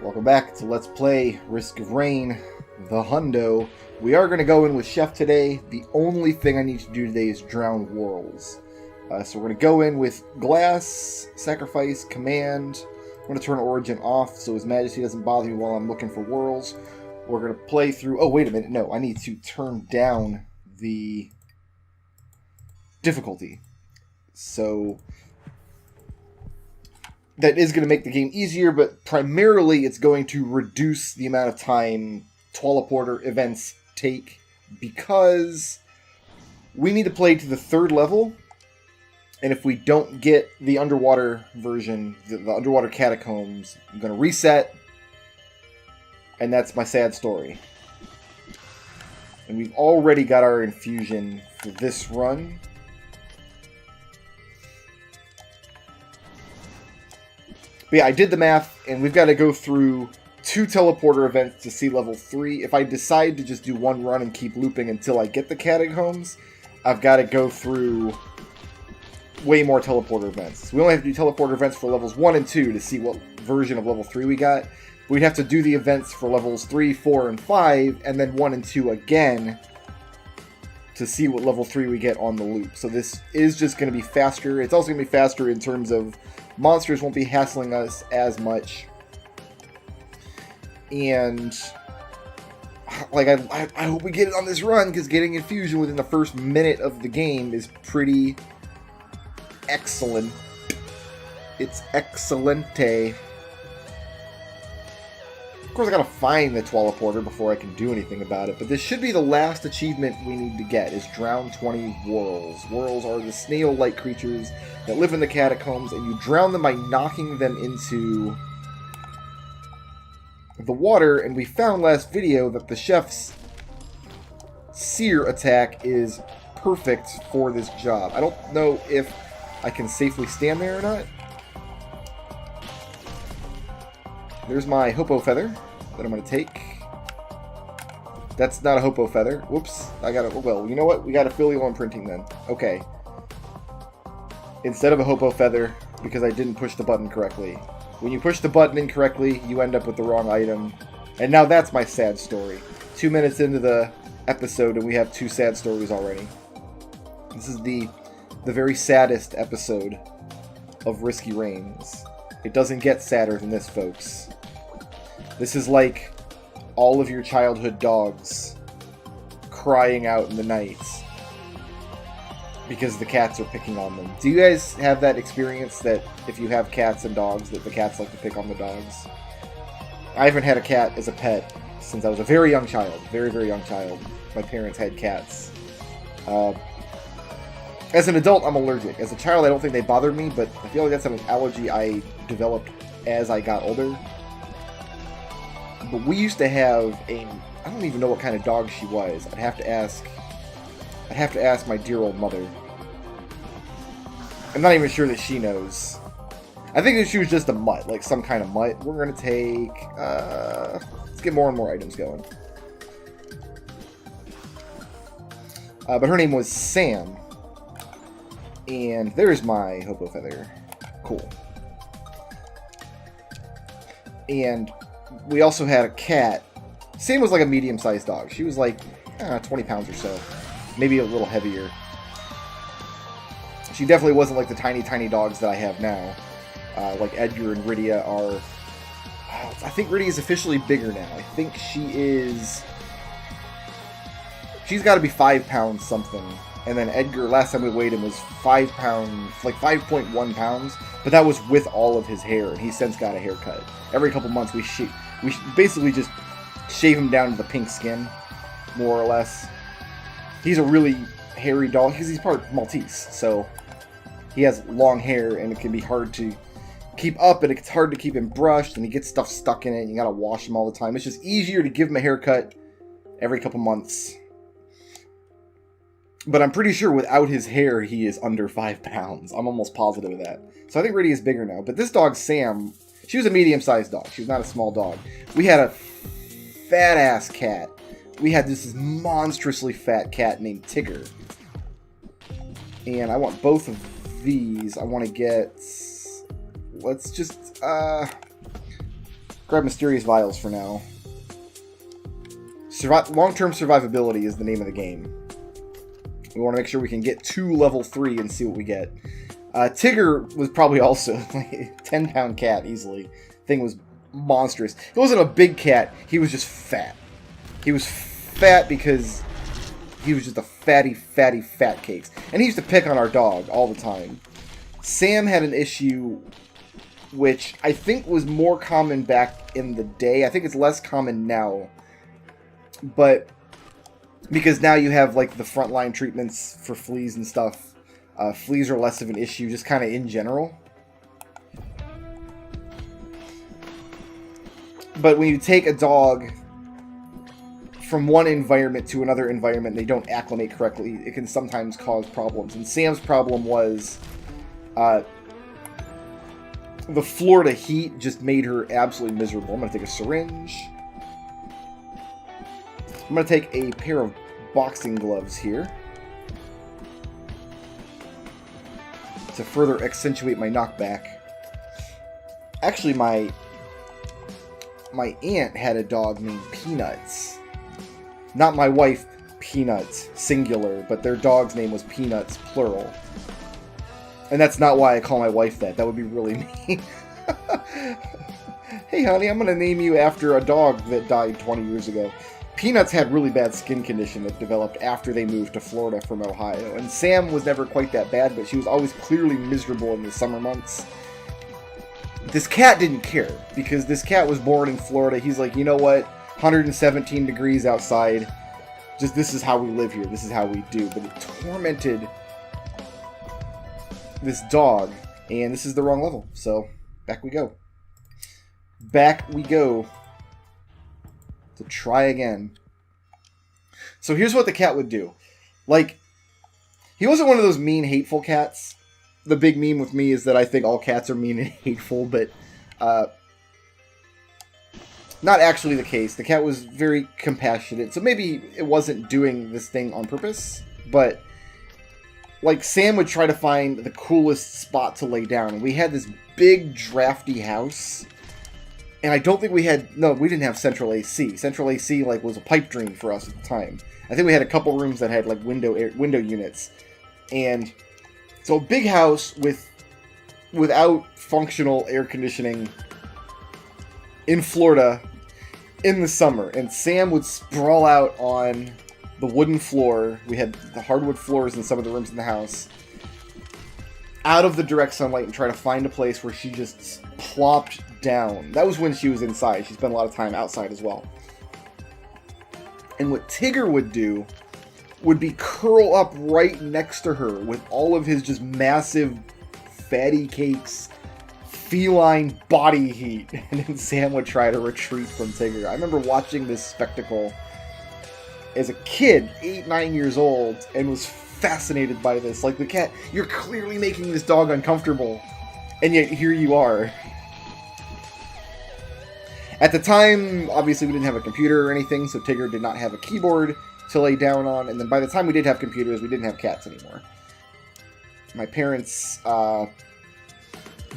Welcome back to Let's Play Risk of Rain, the Hundo. We are going to go in with Chef today. The only thing I need to do today is drown Whorls. So we're going to go in with Glass, Sacrifice, Command. I'm going to turn Origin off so His Majesty doesn't bother me while I'm looking for Whorls. We're going to play through... Oh, wait a minute. No, I need to turn down the difficulty. So... that is going to make the game easier, but primarily it's going to reduce the amount of time teleporter events take because we need to play to the 3rd level, and if we don't get the underwater version, the underwater catacombs, I'm going to reset, and that's my sad story. And we've already got our infusion for this run. But yeah, I did the math, and we've got to go through 2 teleporter events to see level 3. If I decide to just do one run and keep looping until I get the catacombs, I've got to go through way more teleporter events. We only have to do teleporter events for levels 1 and 2 to see what version of level 3 we got. We'd have to do the events for levels 3, 4, and 5, and then 1 and 2 again to see what level 3 we get on the loop. So this is just going to be faster. It's also going to be faster in terms of monsters won't be hassling us as much. And like I hope we get it on this run, because getting infusion within the first minute of the game is pretty excellent. It's excellente. Of course, I gotta find the teleporter before I can do anything about it, but this should be the last achievement we need to get, is drown 20 Whorls. Whorls are the snail-like creatures that live in the catacombs, and you drown them by knocking them into the water, and we found last video that the Chef's sear attack is perfect for this job. I don't know if I can safely stand there or not. There's my Hoppo Feather that I'm going to take. That's not a Hoppo Feather. Whoops. I got to... Well, you know what? We got a filial imprinting then. Okay. Instead of a Hoppo Feather, because I didn't push the button correctly. When you push the button incorrectly, you end up with the wrong item. And now that's my sad story. 2 minutes into the episode, and we have 2 sad stories already. This is the very saddest episode of Risky Rains. It doesn't get sadder than this, folks. This is like all of your childhood dogs crying out in the night because the cats are picking on them. Do you guys have that experience that if you have cats and dogs, that the cats like to pick on the dogs? I haven't had a cat as a pet since I was a very young child. Very, very young child. My parents had cats. As an adult, I'm allergic. As a child, I don't think they bothered me, but I feel like that's an allergy I developed as I got older. But we used to have a... I don't even know what kind of dog she was. I'd have to ask my dear old mother. I'm not even sure that she knows. I think that she was just a mutt, like some kind of mutt. We're going to take... let's get more and more items going. But her name was Sam. And there's my Hoppo Feather. Cool. And we also had a cat. Sam was like a medium-sized dog. She was like 20 pounds or so. Maybe a little heavier. She definitely wasn't like the tiny, tiny dogs that I have now. Like Edgar and Rydia are... I think Rydia is officially bigger now. I think she is... She's got to be 5 pounds something. And then Edgar, last time we weighed him, was 5 pounds, like 5.1 pounds. But that was with all of his hair, and he's since got a haircut. Every couple months, we basically just shave him down to the pink skin, more or less. He's a really hairy dog, because he's part Maltese, so he has long hair, and it can be hard to keep up, and it's hard to keep him brushed, and he gets stuff stuck in it, and you gotta wash him all the time. It's just easier to give him a haircut every couple months. But I'm pretty sure without his hair, he is under 5 pounds. I'm almost positive of that. So I think Rydia is bigger now. But this dog, Sam, she was a medium-sized dog. She was not a small dog. We had a fat-ass cat. We had this monstrously fat cat named Tigger. And I want both of these. I want to get... Let's just... Grab Mysterious Vials for now. Long-term survivability is the name of the game. We want to make sure we can get to level 3 and see what we get. Tigger was probably also like a 10-pound cat easily. Thing was monstrous. He wasn't a big cat. He was just fat. He was fat because he was just a fatty fat cakes. And he used to pick on our dog all the time. Sam had an issue which I think was more common back in the day. I think it's less common now. But because now you have like the frontline treatments for fleas and stuff. Fleas are less of an issue, just kind of in general. But when you take a dog from one environment to another environment, they don't acclimate correctly, it can sometimes cause problems. And Sam's problem was the Florida heat just made her absolutely miserable. I'm going to take a syringe. I'm going to take a pair of boxing gloves here to further accentuate my knockback. Actually, my aunt had a dog named Peanuts. Not my wife, Peanuts, singular, but their dog's name was Peanuts, plural. And that's not why I call my wife that. That would be really mean. Hey, honey, I'm going to name you after a dog that died 20 years ago. Peanuts had really bad skin condition that developed after they moved to Florida from Ohio. And Sam was never quite that bad, but she was always clearly miserable in the summer months. This cat didn't care, because this cat was born in Florida. He's like, you know what? 117 degrees outside. Just, this is how we live here. This is how we do. But it tormented this dog, and this is the wrong level. So, back we go. Back we go to try again. So here's what the cat would do. Like, he wasn't one of those mean, hateful cats. The big meme with me is that I think all cats are mean and hateful, but not actually the case. The cat was very compassionate, so maybe it wasn't doing this thing on purpose, but like Sam would try to find the coolest spot to lay down. We had this big drafty house, and I don't think we didn't have central AC. Central AC like was a pipe dream for us at the time. I think we had a couple rooms that had like window units, and so a big house without functional air conditioning in Florida in the summer. And Sam would sprawl out on the wooden floor. We had the hardwood floors in some of the rooms in the house, out of the direct sunlight, and try to find a place where she just plopped down. That was when she was inside. She spent a lot of time outside as well. And what Tigger would do would be curl up right next to her with all of his just massive fatty cakes, feline body heat. And then Sam would try to retreat from Tigger. I remember watching this spectacle as a kid, 8, 9 years old, and was fascinated by this. Like, the cat, you're clearly making this dog uncomfortable, and yet here you are. At the time, obviously we didn't have a computer or anything, so Tigger did not have a keyboard to lay down on, and then by the time we did have computers, we didn't have cats anymore. My parents bought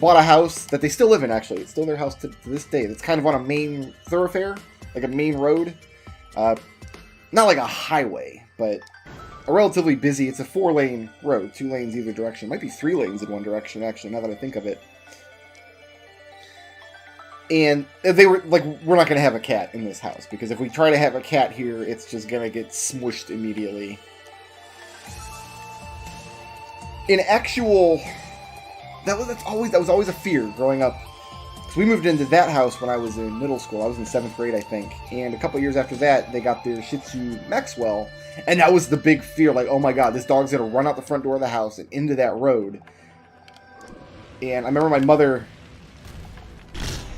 a house that they still live in, actually. It's still their house to this day. It's kind of on a main thoroughfare, like a main road. Not like a highway, but a relatively busy, it's a 4-lane road, 2 lanes either direction. It might be 3 lanes in one direction, actually, now that I think of it. And they were like, we're not going to have a cat in this house, because if we try to have a cat here, it's just going to get smushed immediately. In actual, that was always a fear growing up. So we moved into that house when I was in middle school. I was in 7th grade, I think. And a couple years after that, they got their Shih Tzu Maxwell. And that was the big fear, like, oh my god, this dog's going to run out the front door of the house and into that road. And I remember my mother,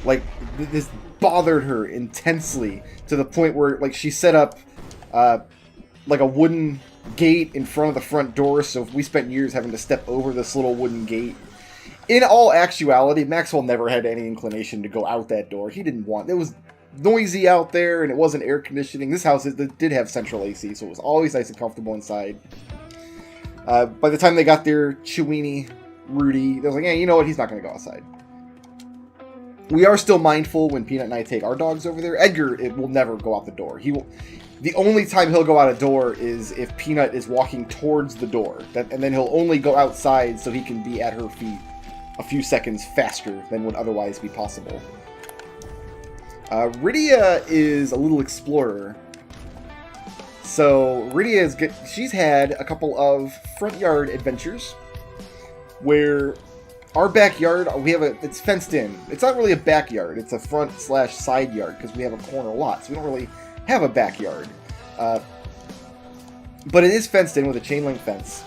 like, this bothered her intensely to the point where, like, she set up, like, a wooden gate in front of the front door, so we spent years having to step over this little wooden gate. In all actuality, Maxwell never had any inclination to go out that door. He didn't want... It was noisy out there, and it wasn't air conditioning. This house did have central AC, so it was always nice and comfortable inside. By the time they got their Chewini, Rudy, they was like, yeah, you know what, he's not going to go outside. We are still mindful when Peanut and I take our dogs over there. Edgar, it will never go out the door. He will. The only time he'll go out a door is if Peanut is walking towards the door. And then he'll only go outside so he can be at her feet a few seconds faster than would otherwise be possible. Rydia is a little explorer. So Rydia is good. She's had a couple of front yard adventures where our backyard, it's fenced in. It's not really a backyard. It's a front/side yard because we have a corner lot. So we don't really have a backyard. But it is fenced in with a chain link fence.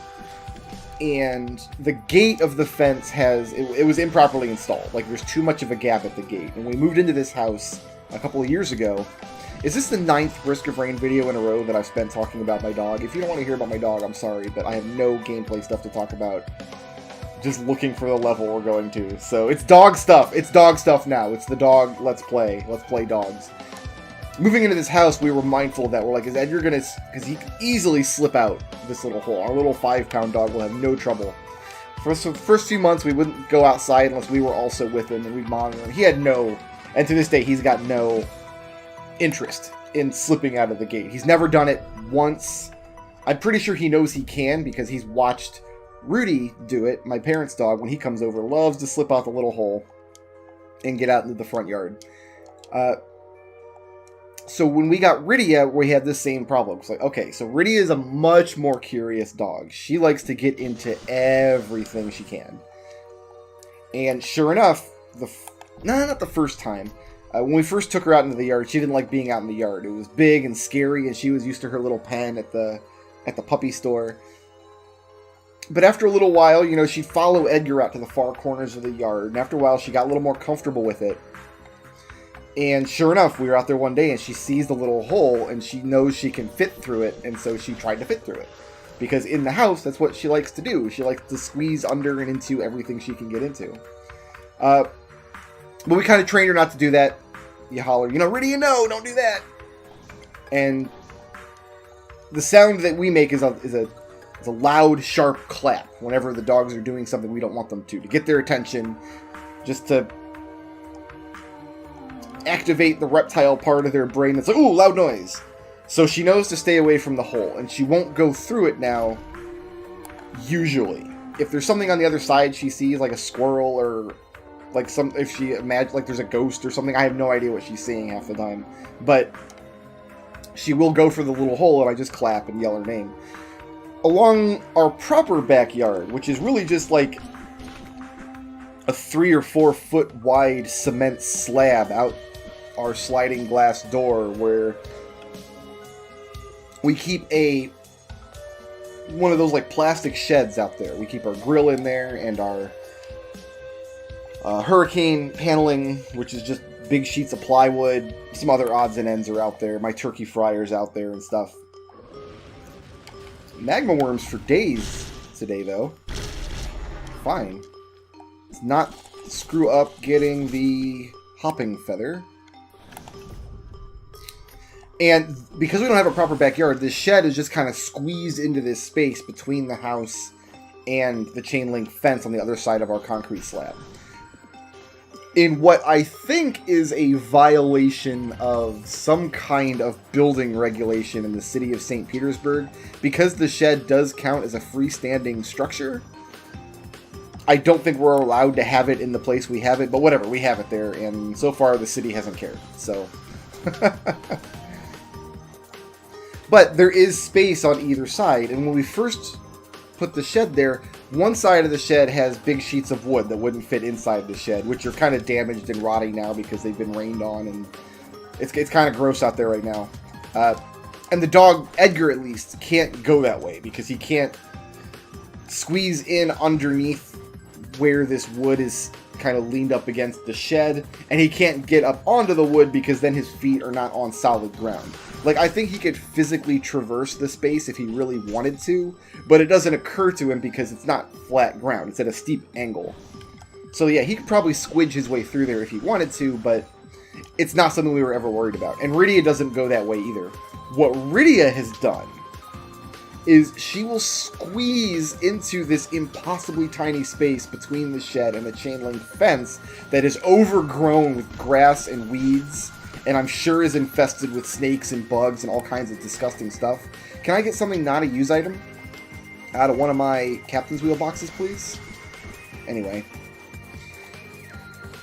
And the gate of the fence it was improperly installed. Like, there's too much of a gap at the gate. And we moved into this house a couple of years ago. Is this the 9th Risk of Rain video in a row that I've spent talking about my dog? If you don't want to hear about my dog, I'm sorry, but I have no gameplay stuff to talk about. Just looking for the level we're going to. So it's dog stuff. It's dog stuff now. It's the dog let's play. Let's play dogs. Moving into this house, we were mindful that we're like, is Edgar gonna... Because he could easily slip out this little hole. Our little 5-pound dog will have no trouble. For the first few months, we wouldn't go outside unless we were also with him, and we'd monitor him. He had no... And to this day, he's got no interest in slipping out of the gate. He's never done it once. I'm pretty sure he knows he can because he's watched Rudy do it, my parents' dog, when he comes over. Loves to slip out the little hole and get out into the front yard. So when we got Rydia, we had the same problem. It's like, okay, so Rydia is a much more curious dog. She likes to get into everything she can. And sure enough, not the first time. When we first took her out into the yard, she didn't like being out in the yard. It was big and scary, and she was used to her little pen at the puppy store. But after a little while, you know, she'd follow Edgar out to the far corners of the yard. And after a while, she got a little more comfortable with it. And sure enough, we were out there one day, and she sees the little hole, and she knows she can fit through it, and so she tried to fit through it. Because in the house, that's what she likes to do. She likes to squeeze under and into everything she can get into. But we kind of trained her not to do that. You holler, you know, Rydia, no, don't do that. And the sound that we make is a loud, sharp clap whenever the dogs are doing something we don't want them to get their attention, just to activate the reptile part of their brain that's like, ooh, loud noise. So she knows to stay away from the hole, and she won't go through it now, usually. If there's something on the other side she sees, like a squirrel or like if she imagines like there's a ghost or something, I have no idea what she's seeing half the time. But she will go for the little hole, and I just clap and yell her name. Along our proper backyard, which is really just like a 3 or 4 foot wide cement slab out our sliding glass door, where we keep one of those like plastic sheds out there. We keep our grill in there and our hurricane paneling, which is just big sheets of plywood. Some other odds and ends are out there. My turkey fryer's out there and stuff. Magma worms for days today, though. Fine. Let's not screw up getting the hopping feather. And because we don't have a proper backyard, this shed is just kind of squeezed into this space between the house and the chain link fence on the other side of our concrete slab. In what I think is a violation of some kind of building regulation in the city of St. Petersburg, because the shed does count as a freestanding structure, I don't think we're allowed to have it in the place we have it, but whatever, we have it there, and so far the city hasn't cared, so... But there is space on either side, and when we first put the shed there, one side of the shed has big sheets of wood that wouldn't fit inside the shed, which are kind of damaged and rotting now because they've been rained on, and it's kind of gross out there right now. And the dog, Edgar at least, can't go that way because he can't squeeze in underneath where this wood is kind of leaned up against the shed, and he can't get up onto the wood because then his feet are not on solid ground. Like, I think he could physically traverse the space if he really wanted to, but it doesn't occur to him because it's not flat ground. It's at a steep angle. So yeah, he could probably squidge his way through there if he wanted to, but it's not something we were ever worried about. And Rydia doesn't go that way either. What Rydia has done is she will squeeze into this impossibly tiny space between the shed and the chain link fence that is overgrown with grass and weeds, and I'm sure is infested with snakes and bugs and all kinds of disgusting stuff. Can I get something not a use item out of one of my Captain's Wheel boxes, please? Anyway.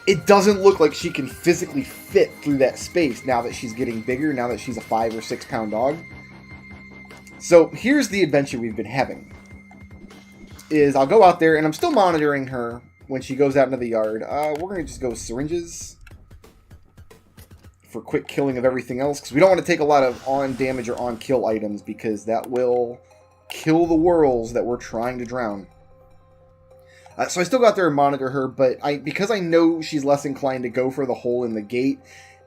It doesn't look like she can physically fit through that space now that she's getting bigger, now that she's a 5 or 6 pound dog. So here's the adventure we've been having. Is I'll go out there, and I'm still monitoring her when she goes out into the yard. We're going to just go with syringes for quick killing of everything else, because we don't want to take a lot of on damage or on kill items, because that will kill the whirls that we're trying to drown. So I still go out there and monitor her, but because I know she's less inclined to go for the hole in the gate,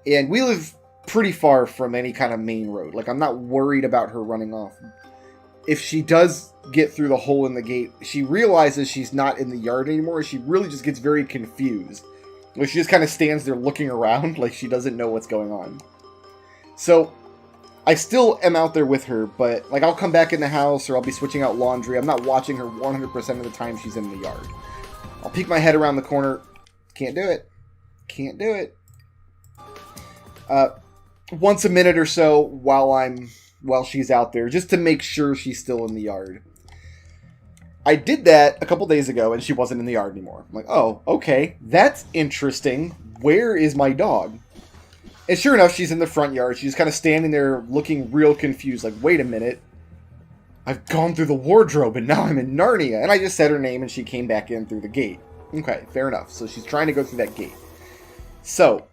and we live pretty far from any kind of main road. Like, I'm not worried about her running off. If she does get through the hole in the gate, she realizes she's not in the yard anymore. She really just gets very confused. Like, she just kind of stands there looking around like she doesn't know what's going on. So, I still am out there with her, but, like, I'll come back in the house or I'll be switching out laundry. I'm not watching her 100% of the time she's in the yard. I'll peek my head around the corner. Can't do it. Can't do it. Once a minute or so while she's out there, just to make sure she's still in the yard. I did that a couple days ago, and she wasn't in the yard anymore. I'm like, oh, okay, that's interesting. Where is my dog? And sure enough, she's in the front yard. She's kind of standing there looking real confused, like, wait a minute. I've gone through the wardrobe, and now I'm in Narnia. And I just said her name, and she came back in through the gate. Okay, fair enough. So she's trying to go through that gate. So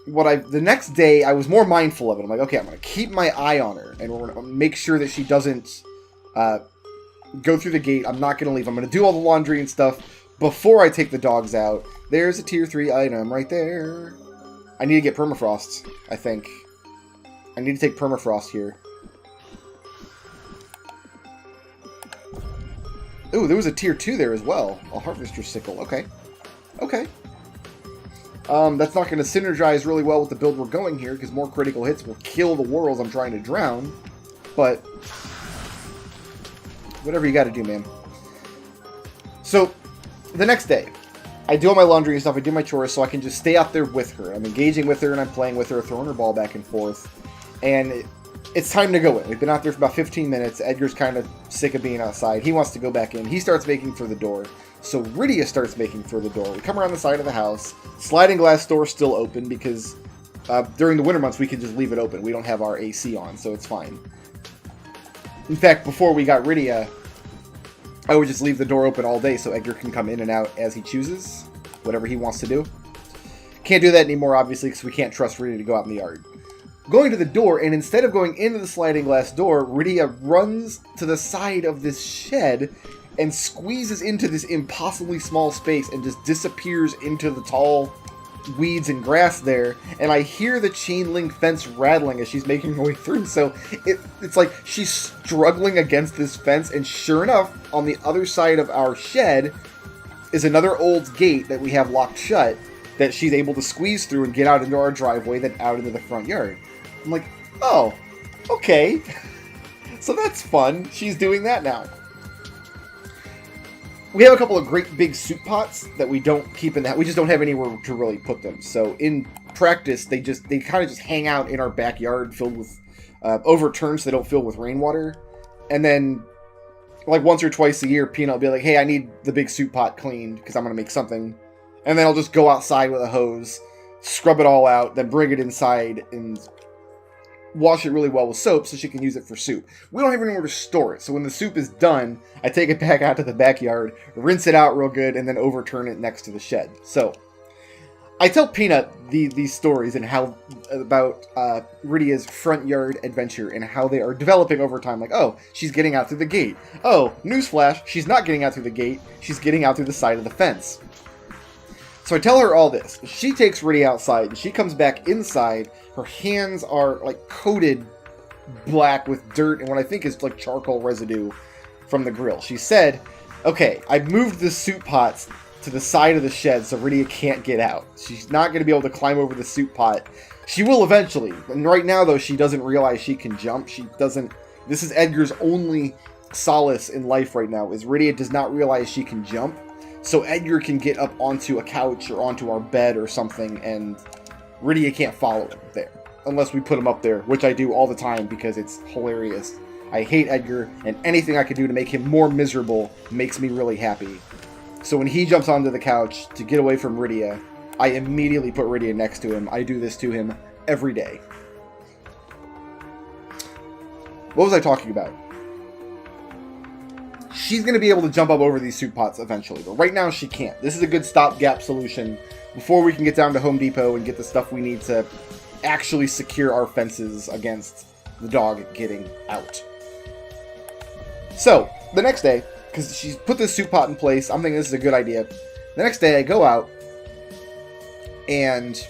the next day, I was more mindful of it. I'm like, okay, I'm going to keep my eye on her, and we're going to make sure that she doesn't go through the gate. I'm not going to leave. I'm going to do all the laundry and stuff before I take the dogs out. There's a tier 3 item right there. I need to get permafrost, I think. I need to take permafrost here. Ooh, there was a tier 2 there as well. A harvester's sickle. Okay. Okay. That's not going to synergize really well with the build we're going here, because more critical hits will kill the whirls I'm trying to drown. But whatever you got to do, man. So, the next day, I do all my laundry and stuff, I do my chores, so I can just stay out there with her. I'm engaging with her, and I'm playing with her, throwing her ball back and forth. And it's time to go in. We've been out there for about 15 minutes. Edgar's kind of sick of being outside. He wants to go back in. He starts making for the door. So Rydia starts making for the door. We come around the side of the house. Sliding glass door still open because during the winter months we can just leave it open. We don't have our AC on, so it's fine. In fact, before we got Rydia, I would just leave the door open all day so Edgar can come in and out as he chooses, whatever he wants to do. Can't do that anymore, obviously, because we can't trust Rydia to go out in the yard. Going to the door, and instead of going into the sliding glass door, Rydia runs to the side of this shed and squeezes into this impossibly small space and just disappears into the tall weeds and grass there. And I hear the chain link fence rattling as she's making her way through. So it's like she's struggling against this fence, and sure enough, on the other side of our shed is another old gate that we have locked shut that she's able to squeeze through and get out into our driveway, then out into the front yard. I'm like, oh, okay. So that's fun. She's doing that now. We have a couple of great big soup pots that we don't keep in that. We just don't have anywhere to really put them. So in practice, they kind of just hang out in our backyard, filled with overturned so they don't fill with rainwater. And then, like once or twice a year, Peanut will be like, "Hey, I need the big soup pot cleaned because I'm gonna make something." And then I'll just go outside with a hose, scrub it all out, then bring it inside and wash it really well with soap so she can use it for soup. We don't have anywhere to store it, so when the soup is done, I take it back out to the backyard, rinse it out real good, and then overturn it next to the shed. So, I tell Peanut these stories and how about Rydia's front yard adventure and how they are developing over time. Like, oh, she's getting out through the gate. Oh, newsflash, she's not getting out through the gate. She's getting out through the side of the fence. So I tell her all this. She takes Rydia outside, and she comes back inside. Her hands are, like, coated black with dirt and what I think is, like, charcoal residue from the grill. She said, okay, I moved the soup pots to the side of the shed so Rydia can't get out. She's not going to be able to climb over the soup pot. She will eventually. And right now, though, she doesn't realize she can jump. She doesn't... This is Edgar's only solace in life right now, is Rydia does not realize she can jump. So Edgar can get up onto a couch or onto our bed or something, and Rydia can't follow him there. Unless we put him up there, which I do all the time because it's hilarious. I hate Edgar, and anything I can do to make him more miserable makes me really happy. So when he jumps onto the couch to get away from Rydia, I immediately put Rydia next to him. I do this to him every day. What was I talking about? She's going to be able to jump up over these soup pots eventually, but right now she can't. This is a good stopgap solution before we can get down to Home Depot and get the stuff we need to actually secure our fences against the dog getting out. So, the next day, because she's put this soup pot in place, I'm thinking this is a good idea. The next day I go out, and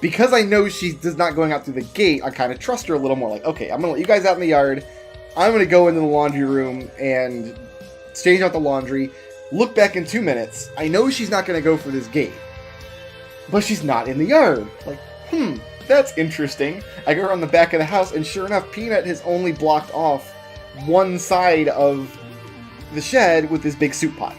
because I know she's not going out through the gate, I kind of trust her a little more. Like, okay, I'm going to let you guys out in the yard. I'm going to go into the laundry room and change out the laundry. Look back in 2 minutes. I know she's not going to go for this gate. But she's not in the yard. Like, that's interesting. I go around the back of the house, and sure enough, Peanut has only blocked off one side of the shed with this big soup pot.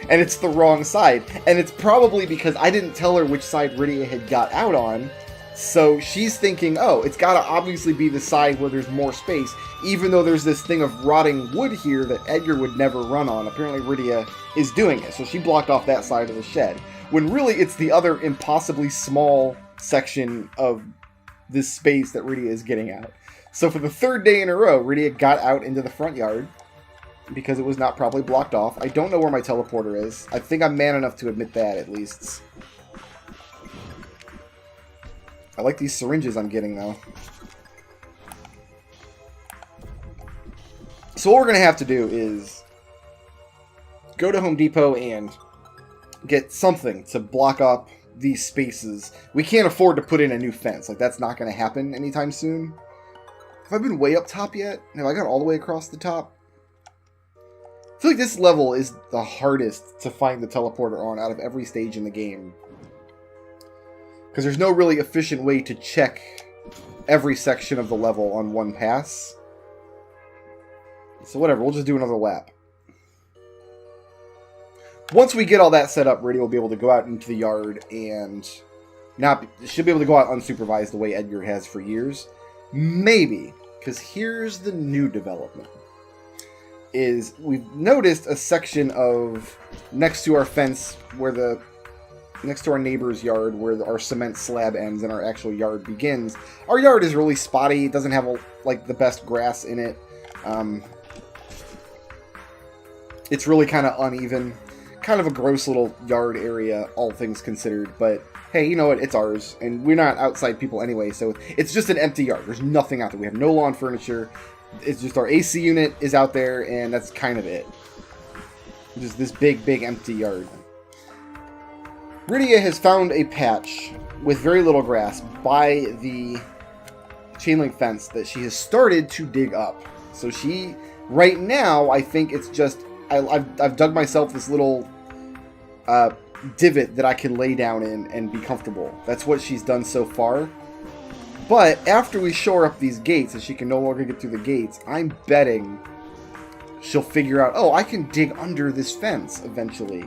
And it's the wrong side. And it's probably because I didn't tell her which side Rydia had got out on. So she's thinking, oh, it's got to obviously be the side where there's more space, even though there's this thing of rotting wood here that Edgar would never run on. Apparently Rydia is doing it, so she blocked off that side of the shed. When really it's the other impossibly small section of this space that Rydia is getting out. So for the third day in a row, Rydia got out into the front yard because it was not properly blocked off. I don't know where my teleporter is. I think I'm man enough to admit that, at least. I like these syringes I'm getting, though. So what we're going to have to do is go to Home Depot and get something to block up these spaces. We can't afford to put in a new fence. Like, that's not going to happen anytime soon. Have I been way up top yet? Have I got all the way across the top? I feel like this level is the hardest to find the teleporter on out of every stage in the game. Because there's no really efficient way to check every section of the level on one pass. So whatever, we'll just do another lap. Once we get all that set up, Rydia will be able to go out into the yard and she'll be able to go out unsupervised the way Edgar has for years. Maybe, because here's the new development. Is we've noticed a section of next to our fence where next to our neighbor's yard where our cement slab ends and our actual yard begins. Our yard is really spotty. It doesn't have the best grass in it. It's really kind of uneven. Kind of a gross little yard area, all things considered. But hey, you know what? It's ours. And we're not outside people anyway, so it's just an empty yard. There's nothing out there. We have no lawn furniture. It's just our AC unit is out there, and that's kind of it. Just this big, big empty yard. Rydia has found a patch with very little grass by the chain link fence that she has started to dig up. So she, right now, I think it's just, I've dug myself this little divot that I can lay down in and be comfortable. That's what she's done so far. But after we shore up these gates and she can no longer get through the gates, I'm betting she'll figure out, oh, I can dig under this fence eventually.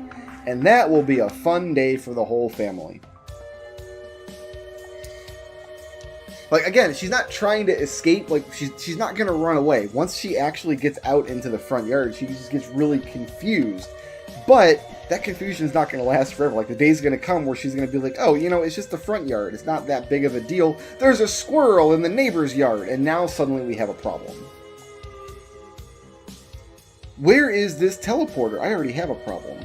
And that will be a fun day for the whole family. Like, again, she's not trying to escape. Like, she's not going to run away. Once she actually gets out into the front yard, she just gets really confused. But that confusion is not going to last forever. Like, the day's going to come where she's going to be like, oh, you know, it's just the front yard. It's not that big of a deal. There's a squirrel in the neighbor's yard. And now suddenly we have a problem. Where is this teleporter? I already have a problem.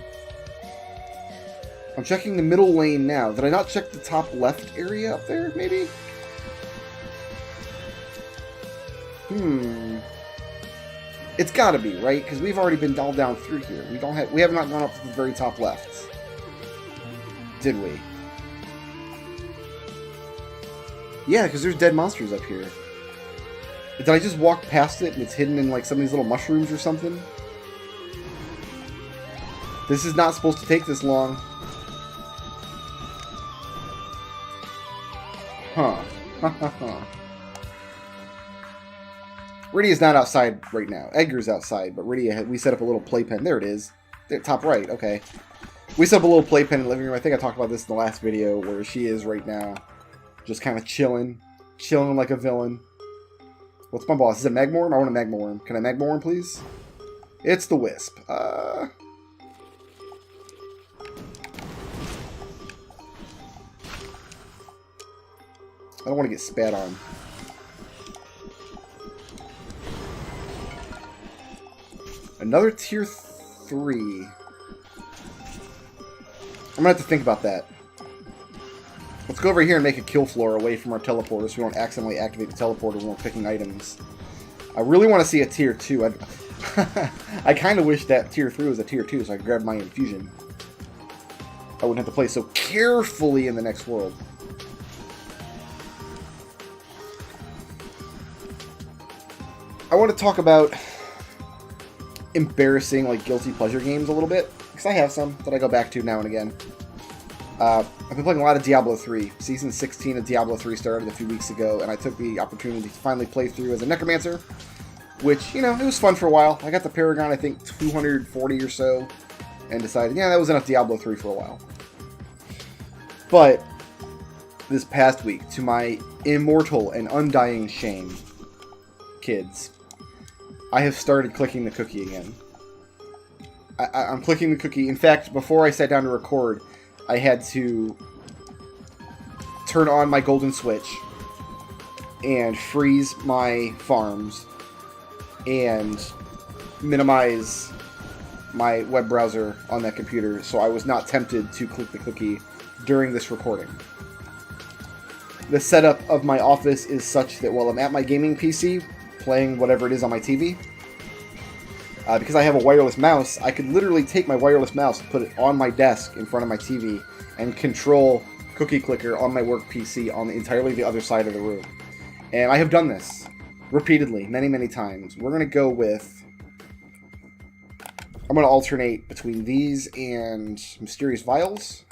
I'm checking the middle lane now. Did I not check the top left area up there, maybe? It's gotta be, right? Because we've already been all down through here. We have not gone up to the very top left. Did we? Yeah, because there's dead monsters up here. Did I just walk past it and it's hidden in like some of these little mushrooms or something? This is not supposed to take this long. Huh. Rydia's not outside right now. Edgar's outside, but Rydia, we set up a little playpen. There it is. There, top right, okay. We set up a little playpen in the living room. I think I talked about this in the last video, where she is right now. Just kind of chilling. Chilling like a villain. What's my boss? Is it Magmorn? I want a Magmorn. Can I Magmorn, please? It's the Wisp. I don't want to get spat on. Another tier 3. I'm gonna have to think about that. Let's go over here and make a kill floor away from our teleporter so we don't accidentally activate the teleporter when we're picking items. I really want to see a tier 2. I kind of wish that tier 3 was a tier 2 so I could grab my infusion. I wouldn't have to play so carefully in the next world. I want to talk about embarrassing, like, guilty pleasure games a little bit, because I have some that I go back to now and again. I've been playing a lot of Diablo 3. Season 16 of Diablo 3 started a few weeks ago, and I took the opportunity to finally play through as a Necromancer, which, you know, it was fun for a while. I got the Paragon, I think, 240 or so, and decided, yeah, that was enough Diablo 3 for a while. But this past week, to my immortal and undying shame, kids, I have started clicking the cookie again. I'm clicking the cookie. In fact, before I sat down to record, I had to turn on my golden switch and freeze my farms and minimize my web browser on that computer so I was not tempted to click the cookie during this recording. The setup of my office is such that while I'm at my gaming PC playing whatever it is on my TV, because I have a wireless mouse, I could literally take my wireless mouse, put it on my desk in front of my TV, and control Cookie Clicker on my work PC on entirely the other side of the room. And I have done this repeatedly, many, many times. We're going to go with... I'm going to alternate between these and Mysterious Vials.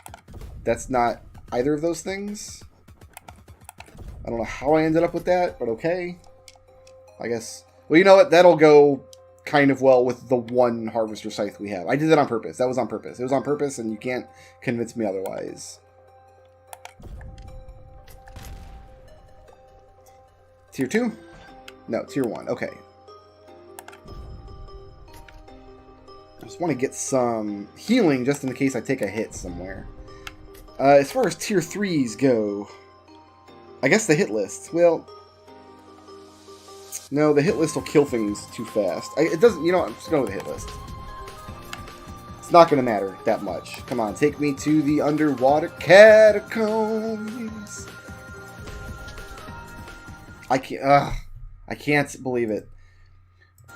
That's not either of those things. I don't know how I ended up with that, but okay. I guess... Well, you know what? That'll go kind of well with the one Harvester Scythe we have. I did that on purpose. That was on purpose. It was on purpose, and you can't convince me otherwise. Tier 2? No, Tier 1. Okay. I just want to get some healing just in the case I take a hit somewhere. As far as Tier 3s go, I guess the hit list. Well... No, the hit list will kill things too fast. It doesn't, you know what, I'm just going with the hit list. It's not going to matter that much. Come on, take me to the underwater catacombs. I can't believe it.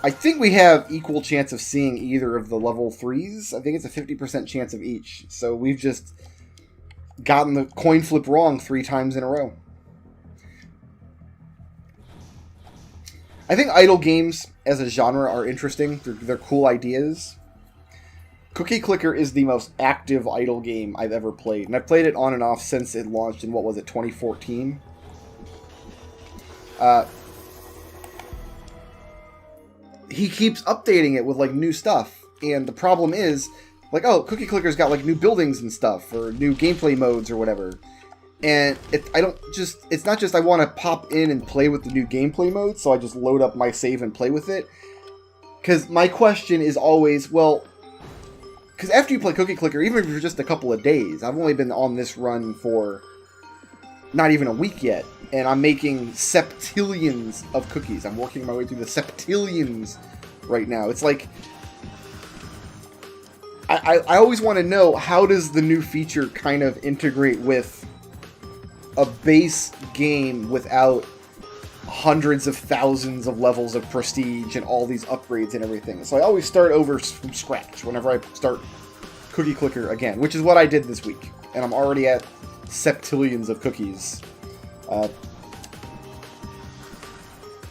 I think we have equal chance of seeing either of the level 3s. I think it's a 50% chance of each. So we've just gotten the coin flip wrong 3 times in a row. I think idle games as a genre are interesting. They're cool ideas. Cookie Clicker is the most active idle game I've ever played. And I've played it on and off since it launched in, what was it, 2014? He keeps updating it with, like, new stuff. And the problem is, like, oh, Cookie Clicker's got, like, new buildings and stuff, or new gameplay modes or whatever. And it's not just I want to pop in and play with the new gameplay mode, so I just load up my save and play with it. Because my question is always, well, because after you play Cookie Clicker, even if for just a couple of days, I've only been on this run for not even a week yet, and I'm making septillions of cookies. I'm working my way through the septillions right now. It's like, I always want to know, how does the new feature kind of integrate with a base game without hundreds of thousands of levels of prestige and all these upgrades and everything. So I always start over from scratch whenever I start Cookie Clicker again, which is what I did this week. And I'm already at septillions of cookies. And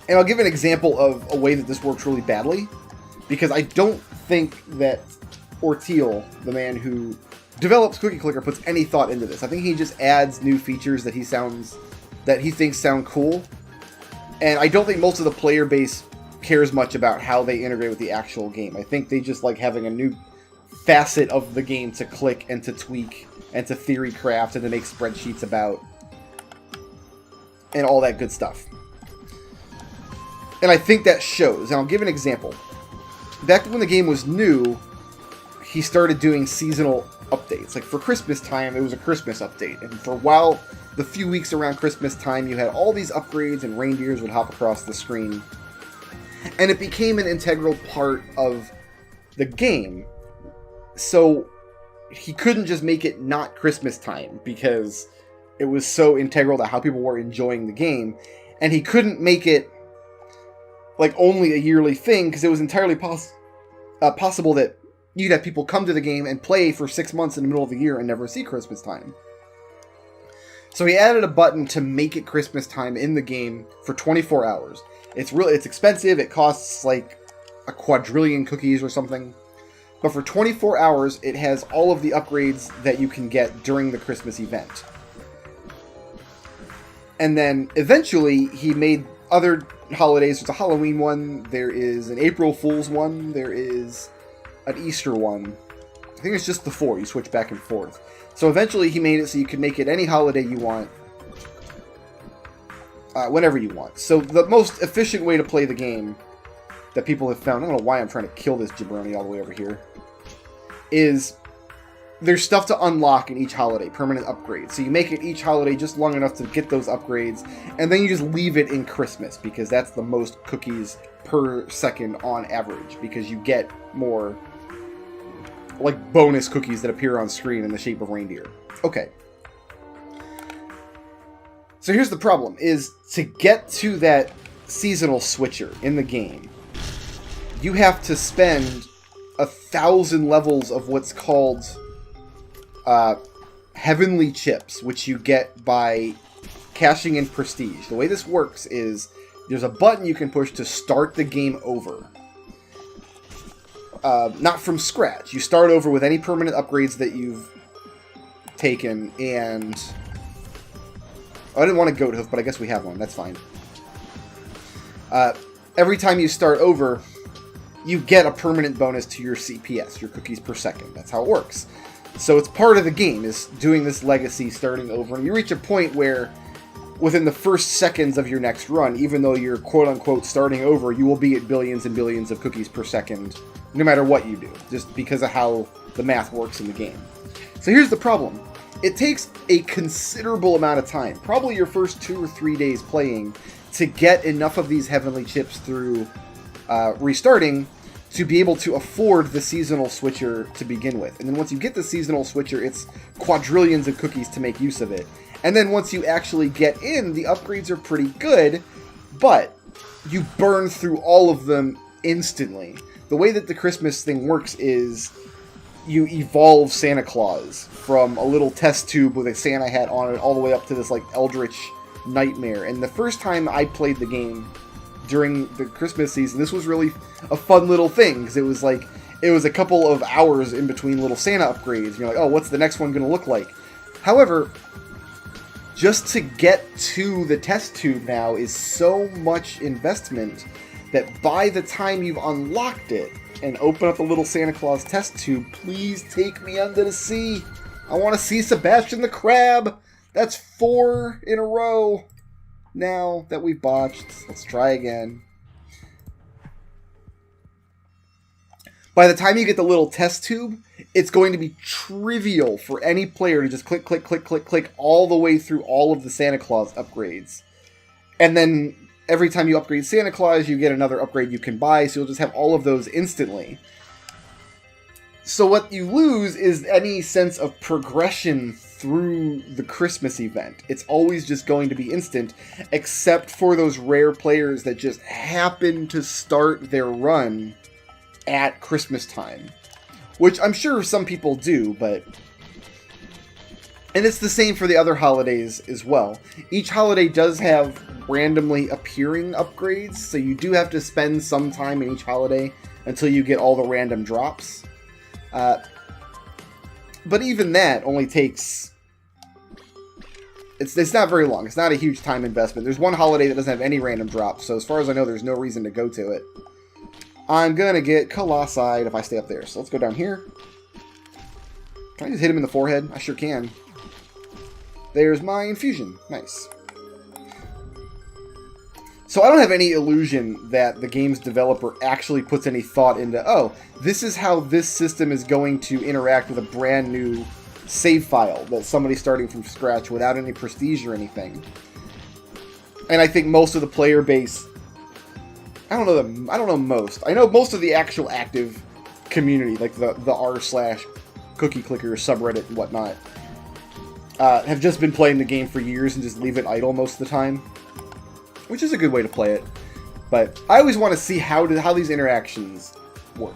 I'll give an example of a way that this works really badly, because I don't think that... Orteal, the man who develops Cookie Clicker, puts any thought into this. I think he just adds new features that he thinks sound cool. And I don't think most of the player base cares much about how they integrate with the actual game. I think they just like having a new facet of the game to click and to tweak and to theory craft and to make spreadsheets about and all that good stuff. And I think that shows. And I'll give an example. Back when the game was new, he started doing seasonal updates. Like for Christmas time, it was a Christmas update. And for a while, the few weeks around Christmas time, you had all these upgrades and reindeers would hop across the screen. And it became an integral part of the game. So he couldn't just make it not Christmas time because it was so integral to how people were enjoying the game. And he couldn't make it like only a yearly thing because it was entirely possible that you'd have people come to the game and play for 6 months in the middle of the year and never see Christmas time. So he added a button to make it Christmas time in the game for 24 hours. It's expensive. It costs like a quadrillion cookies or something. But for 24 hours, it has all of the upgrades that you can get during the Christmas event. And then eventually he made other holidays. There's a Halloween one. There is an April Fool's one. There is an Easter one. I think it's just the 4. You switch back and forth. So eventually he made it so you could make it any holiday you want. Whenever you want. So the most efficient way to play the game that people have found, I don't know why I'm trying to kill this jabroni all the way over here, is there's stuff to unlock in each holiday, permanent upgrades. So you make it each holiday just long enough to get those upgrades, and then you just leave it in Christmas, because that's the most cookies per second on average, because you get more like bonus cookies that appear on screen in the shape of reindeer. Okay. So here's the problem, is to get to that seasonal switcher in the game, you have to spend 1,000 levels of what's called heavenly chips, which you get by cashing in prestige. The way this works is there's a button you can push to start the game over. Not from scratch. You start over with any permanent upgrades that you've taken, and I didn't want a goat hoof, but I guess we have one. That's fine. Every time you start over, you get a permanent bonus to your CPS, your cookies per second. That's how it works. So it's part of the game, is doing this legacy, starting over. And you reach a point where, within the first seconds of your next run, even though you're quote-unquote starting over, you will be at billions and billions of cookies per second, no matter what you do, just because of how the math works in the game. So here's the problem. It takes a considerable amount of time, probably your first 2 or 3 days playing, to get enough of these heavenly chips through restarting to be able to afford the seasonal switcher to begin with. And then once you get the seasonal switcher, it's quadrillions of cookies to make use of it. And then once you actually get in, the upgrades are pretty good, but you burn through all of them instantly. The way that the Christmas thing works is you evolve Santa Claus from a little test tube with a Santa hat on it all the way up to this like eldritch nightmare. And the first time I played the game during the Christmas season, this was really a fun little thing, because it was a couple of hours in between little Santa upgrades. And you're like, oh, what's the next one going to look like? However, just to get to the test tube now is so much investment that by the time you've unlocked it and open up the little Santa Claus test tube, please take me under the sea. I want to see Sebastian the Crab. That's 4 in a row now that we've botched. Let's try again. By the time you get the little test tube, it's going to be trivial for any player to just click, click, click, click, click all the way through all of the Santa Claus upgrades. And then every time you upgrade Santa Claus, you get another upgrade you can buy, so you'll just have all of those instantly. So what you lose is any sense of progression through the Christmas event. It's always just going to be instant, except for those rare players that just happen to start their run at Christmas time. Which I'm sure some people do, but... And it's the same for the other holidays as well. Each holiday does have randomly appearing upgrades, so you do have to spend some time in each holiday until you get all the random drops. But even that only takes... It's not very long. It's not a huge time investment. There's one holiday that doesn't have any random drops, so as far as I know, there's no reason to go to it. I'm gonna get Colossi if I stay up there. So let's go down here. Can I just hit him in the forehead? I sure can. There's my infusion. Nice. So I don't have any illusion that the game's developer actually puts any thought into, oh, this is how this system is going to interact with a brand new save file that somebody's starting from scratch without any prestige or anything. And I think most of the player base, I don't know most. I know most of the actual active community, like the r/cookie clicker subreddit and whatnot, have just been playing the game for years and just leave it idle most of the time, which is a good way to play it. But I always want to see how these interactions work.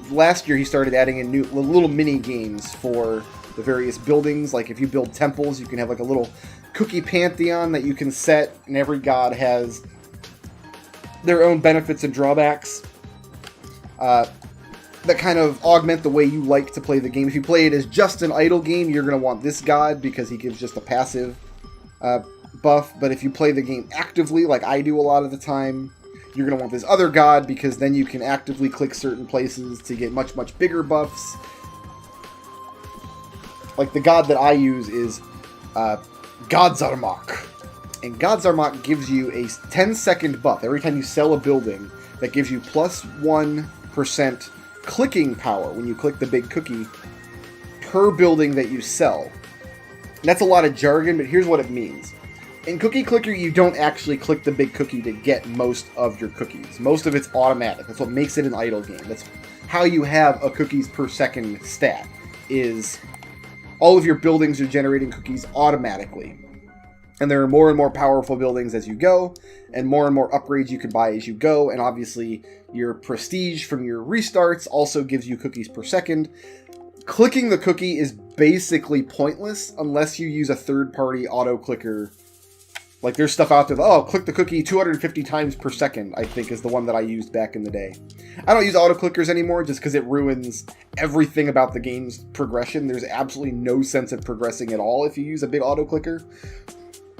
Last year he started adding in new little mini games for the various buildings. Like if you build temples, you can have like a little cookie pantheon that you can set, and every god has their own benefits and drawbacks that kind of augment the way you like to play the game. If you play it as just an idle game, you're going to want this god because he gives just a passive buff. But if you play the game actively, like I do a lot of the time, you're going to want this other god because then you can actively click certain places to get much, much bigger buffs. Like the god that I use is Godzarmak. And Godzarmak gives you a 10-second buff every time you sell a building that gives you plus 1% clicking power when you click the big cookie per building that you sell. And that's a lot of jargon, but here's what it means. In Cookie Clicker, you don't actually click the big cookie to get most of your cookies. Most of it's automatic. That's what makes it an idle game. That's how you have a cookies per second stat, is all of your buildings are generating cookies automatically. And there are more and more powerful buildings as you go, and more upgrades you can buy as you go, and obviously your prestige from your restarts also gives you cookies per second. Clicking the cookie is basically pointless unless you use a third-party auto-clicker. Like, there's stuff out there that, oh, click the cookie 250 times per second, I think is the one that I used back in the day. I don't use auto-clickers anymore just because it ruins everything about the game's progression. There's absolutely no sense of progressing at all if you use a big auto-clicker.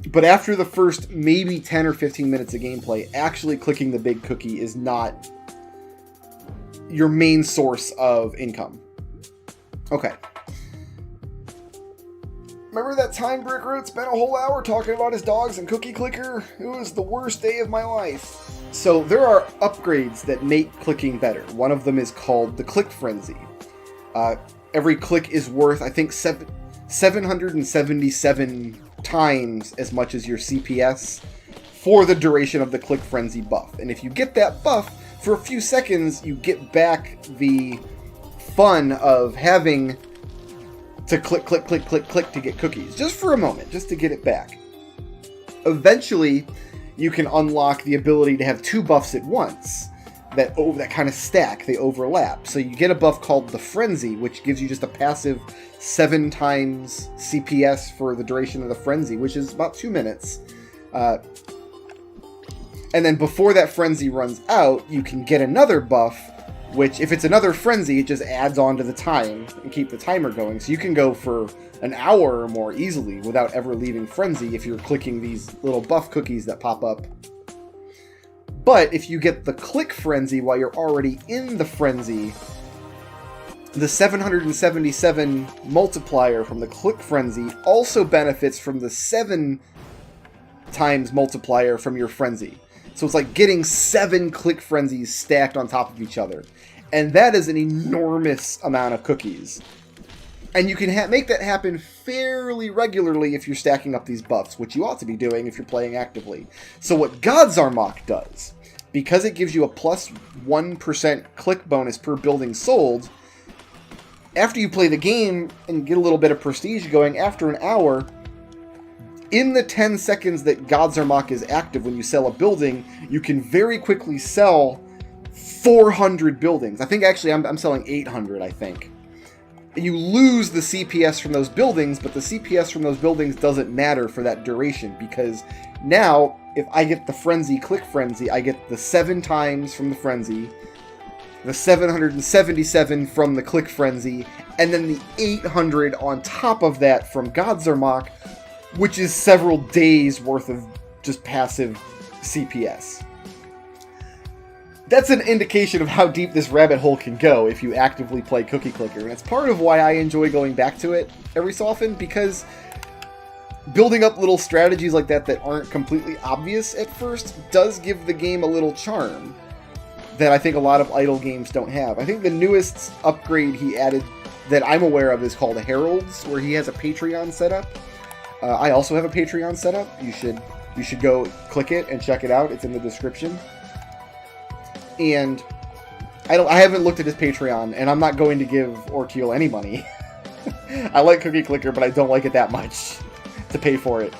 But after the first maybe 10 or 15 minutes of gameplay, actually clicking the big cookie is not your main source of income. Okay. Remember that time Brickroad spent a whole hour talking about his dogs and Cookie Clicker? It was the worst day of my life. So there are upgrades that make clicking better. One of them is called the Click Frenzy. Every click is worth, I think, 777 times as much as your CPS for the duration of the Click Frenzy buff. And if you get that buff, for a few seconds, you get back the fun of having to click to get cookies. Just for a moment, just to get it back. Eventually, you can unlock the ability to have two buffs at once that kind of stack, they overlap. So you get a buff called the Frenzy, which gives you just a passive 7 times CPS for the duration of the Frenzy, which is about 2 minutes. And then before that Frenzy runs out, you can get another buff, which, if it's another Frenzy, it just adds on to the time and keep the timer going. So you can go for an hour or more easily without ever leaving Frenzy if you're clicking these little buff cookies that pop up. But if you get the Click Frenzy while you're already in the Frenzy, the 777 multiplier from the Click Frenzy also benefits from the 7 times multiplier from your Frenzy. So it's like getting 7 Click Frenzies stacked on top of each other. And that is an enormous amount of cookies. And you can make that happen fairly regularly if you're stacking up these buffs, which you ought to be doing if you're playing actively. So what Godzarmak does, because it gives you a plus 1% click bonus per building sold, after you play the game and get a little bit of prestige going, after an hour, in the 10 seconds that Godzarmak is active when you sell a building, you can very quickly sell 400 buildings. I think actually I'm selling 800, I think. You lose the CPS from those buildings, but the CPS from those buildings doesn't matter for that duration, because now, if I get the Frenzy, Click Frenzy, I get the 7 times from the Frenzy, the 777 from the Click Frenzy, and then the 800 on top of that from Godzermach, which is several days worth of just passive CPS. That's an indication of how deep this rabbit hole can go if you actively play Cookie Clicker, and it's part of why I enjoy going back to it every so often, because building up little strategies like that that aren't completely obvious at first does give the game a little charm that I think a lot of idle games don't have. I think the newest upgrade he added that I'm aware of is called Heralds, where he has a Patreon setup. I also have a Patreon setup. You should go click it and check it out. It's in the description. And I haven't looked at his Patreon, and I'm not going to give Orteal any money. I like Cookie Clicker, but I don't like it that much to pay for it.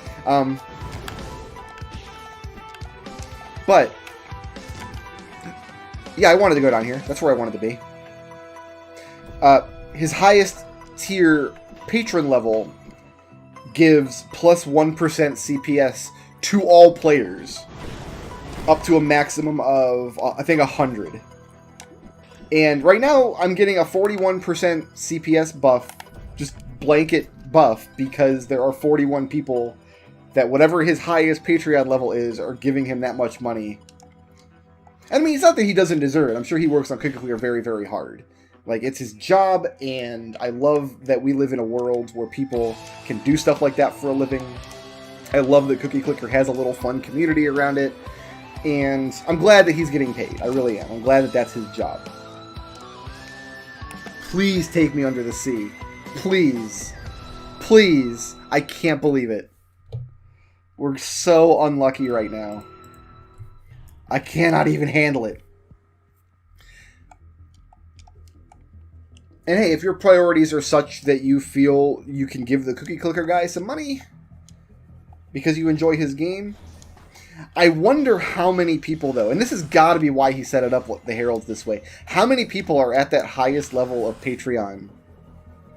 But yeah, I wanted to go down here. That's where I wanted to be. His highest tier patron level gives plus 1% CPS to all players, up to a maximum of, I think, 100. And right now, I'm getting a 41% CPS buff, just blanket buff, because there are 41 people that, whatever his highest Patreon level is, are giving him that much money. I mean, it's not that he doesn't deserve it. I'm sure he works on Cookie Clicker very, very hard. Like, it's his job, and I love that we live in a world where people can do stuff like that for a living. I love that Cookie Clicker has a little fun community around it, and I'm glad that he's getting paid. I really am. I'm glad that that's his job. Please take me under the sea. Please. Please. I can't believe it. We're so unlucky right now. I cannot even handle it. And hey, if your priorities are such that you feel you can give the Cookie Clicker guy some money because you enjoy his game, I wonder how many people, though, and this has got to be why he set it up, the Heralds, this way. How many people are at that highest level of Patreon,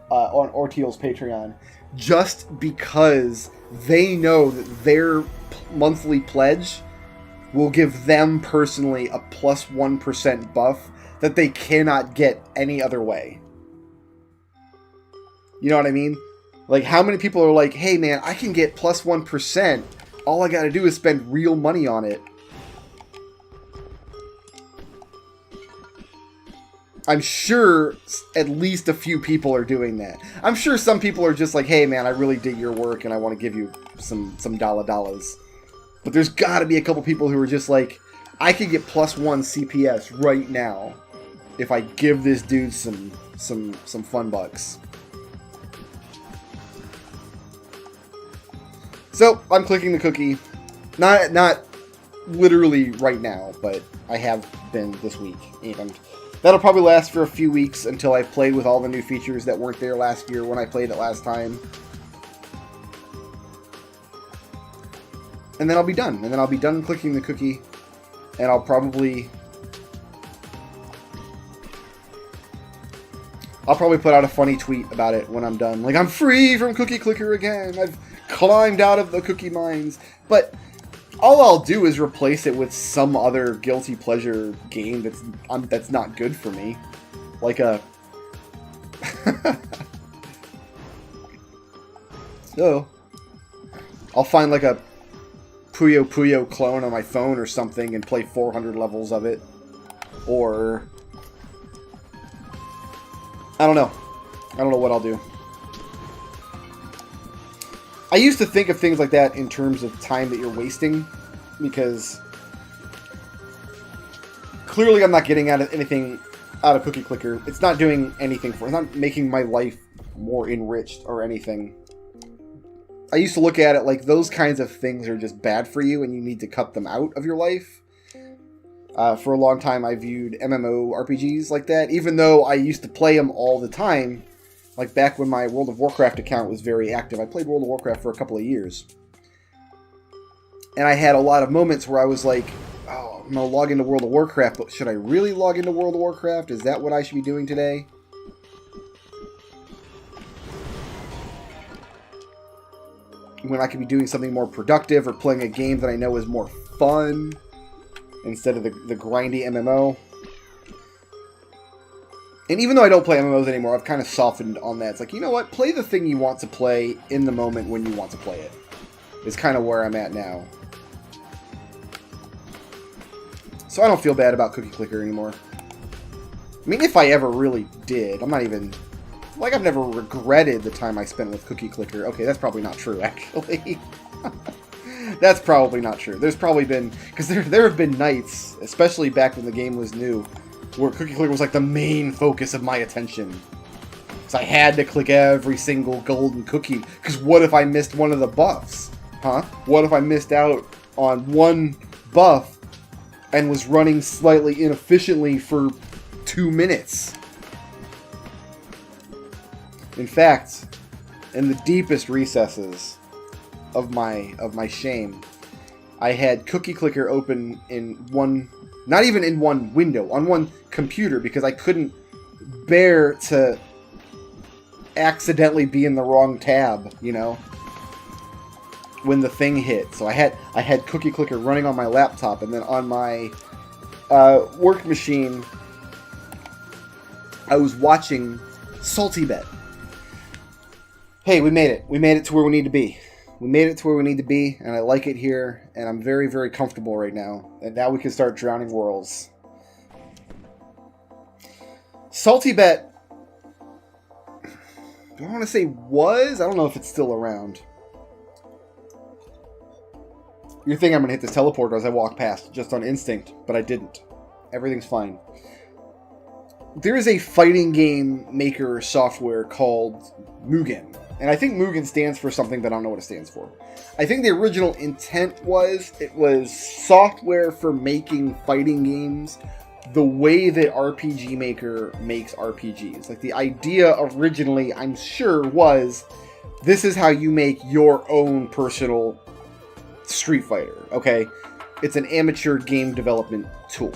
on Orteal's Patreon, just because they know that their monthly pledge will give them personally a plus 1% buff that they cannot get any other way. You know what I mean? Like, how many people are like, hey man, I can get plus 1%. All I gotta do is spend real money on it. I'm sure at least a few people are doing that. I'm sure some people are just like, hey man, I really dig your work and I want to give you some dollars. But there's gotta be a couple people who are just like, I could get plus 1 CPS right now if I give this dude some fun bucks. So, I'm clicking the cookie. Not literally right now, but I have been this week. And that'll probably last for a few weeks until I've played with all the new features that weren't there last year when I played it last time. And then I'll be done. And then I'll be done clicking the cookie. And I'll probably put out a funny tweet about it when I'm done. Like, I'm free from Cookie Clicker again. I've climbed out of the cookie mines. But all I'll do is replace it with some other guilty pleasure game that's not good for me. Like a... So, I'll find like a Puyo Puyo clone on my phone or something and play 400 levels of it. Or... I don't know. I don't know what I'll do. I used to think of things like that in terms of time that you're wasting, because clearly I'm not getting anything out of Cookie Clicker. It's not doing anything for it. It's not making my life more enriched or anything. I used to look at it like those kinds of things are just bad for you and you need to cut them out of your life. For a long time I viewed MMORPGs like that, even though I used to play them all the time. Like back when my World of Warcraft account was very active. I played World of Warcraft for a couple of years. And I had a lot of moments where I was like, oh, I'm going to log into World of Warcraft, but should I really log into World of Warcraft? Is that what I should be doing today? When I could be doing something more productive or playing a game that I know is more fun instead of the grindy MMO. And even though I don't play MMOs anymore, I've kind of softened on that. It's like, you know what? Play the thing you want to play in the moment when you want to play it. Is kind of where I'm at now. So I don't feel bad about Cookie Clicker anymore. I mean, if I ever really did, I'm not even... Like, I've never regretted the time I spent with Cookie Clicker. Okay, that's probably not true, actually. That's probably not true. There's probably been... Because there have been nights, especially back when the game was new, where Cookie Clicker was like the main focus of my attention. So I had to click every single golden cookie, because what if I missed one of the buffs? Huh? What if I missed out on one buff and was running slightly inefficiently for 2 minutes? In fact, in the deepest recesses of my shame, I had Cookie Clicker open in one, not even in one window, on one computer, because I couldn't bear to accidentally be in the wrong tab, you know, when the thing hit. So I had Cookie Clicker running on my laptop, and then on my work machine, I was watching Salty Bet. Hey, we made it. We made it to where we need to be. We made it to where we need to be, and I like it here, and I'm very, very comfortable right now. And now we can start drowning worlds. Salty Bet, do I want to say was? I don't know if it's still around. You're thinking I'm going to hit this teleporter as I walk past, just on instinct, but I didn't. Everything's fine. There is a fighting game maker software called Mugen. And I think Mugen stands for something, but I don't know what it stands for. I think the original intent was, it was software for making fighting games the way that RPG Maker makes RPGs. Like, the idea originally, I'm sure, was, this is how you make your own personal Street Fighter, okay? It's an amateur game development tool.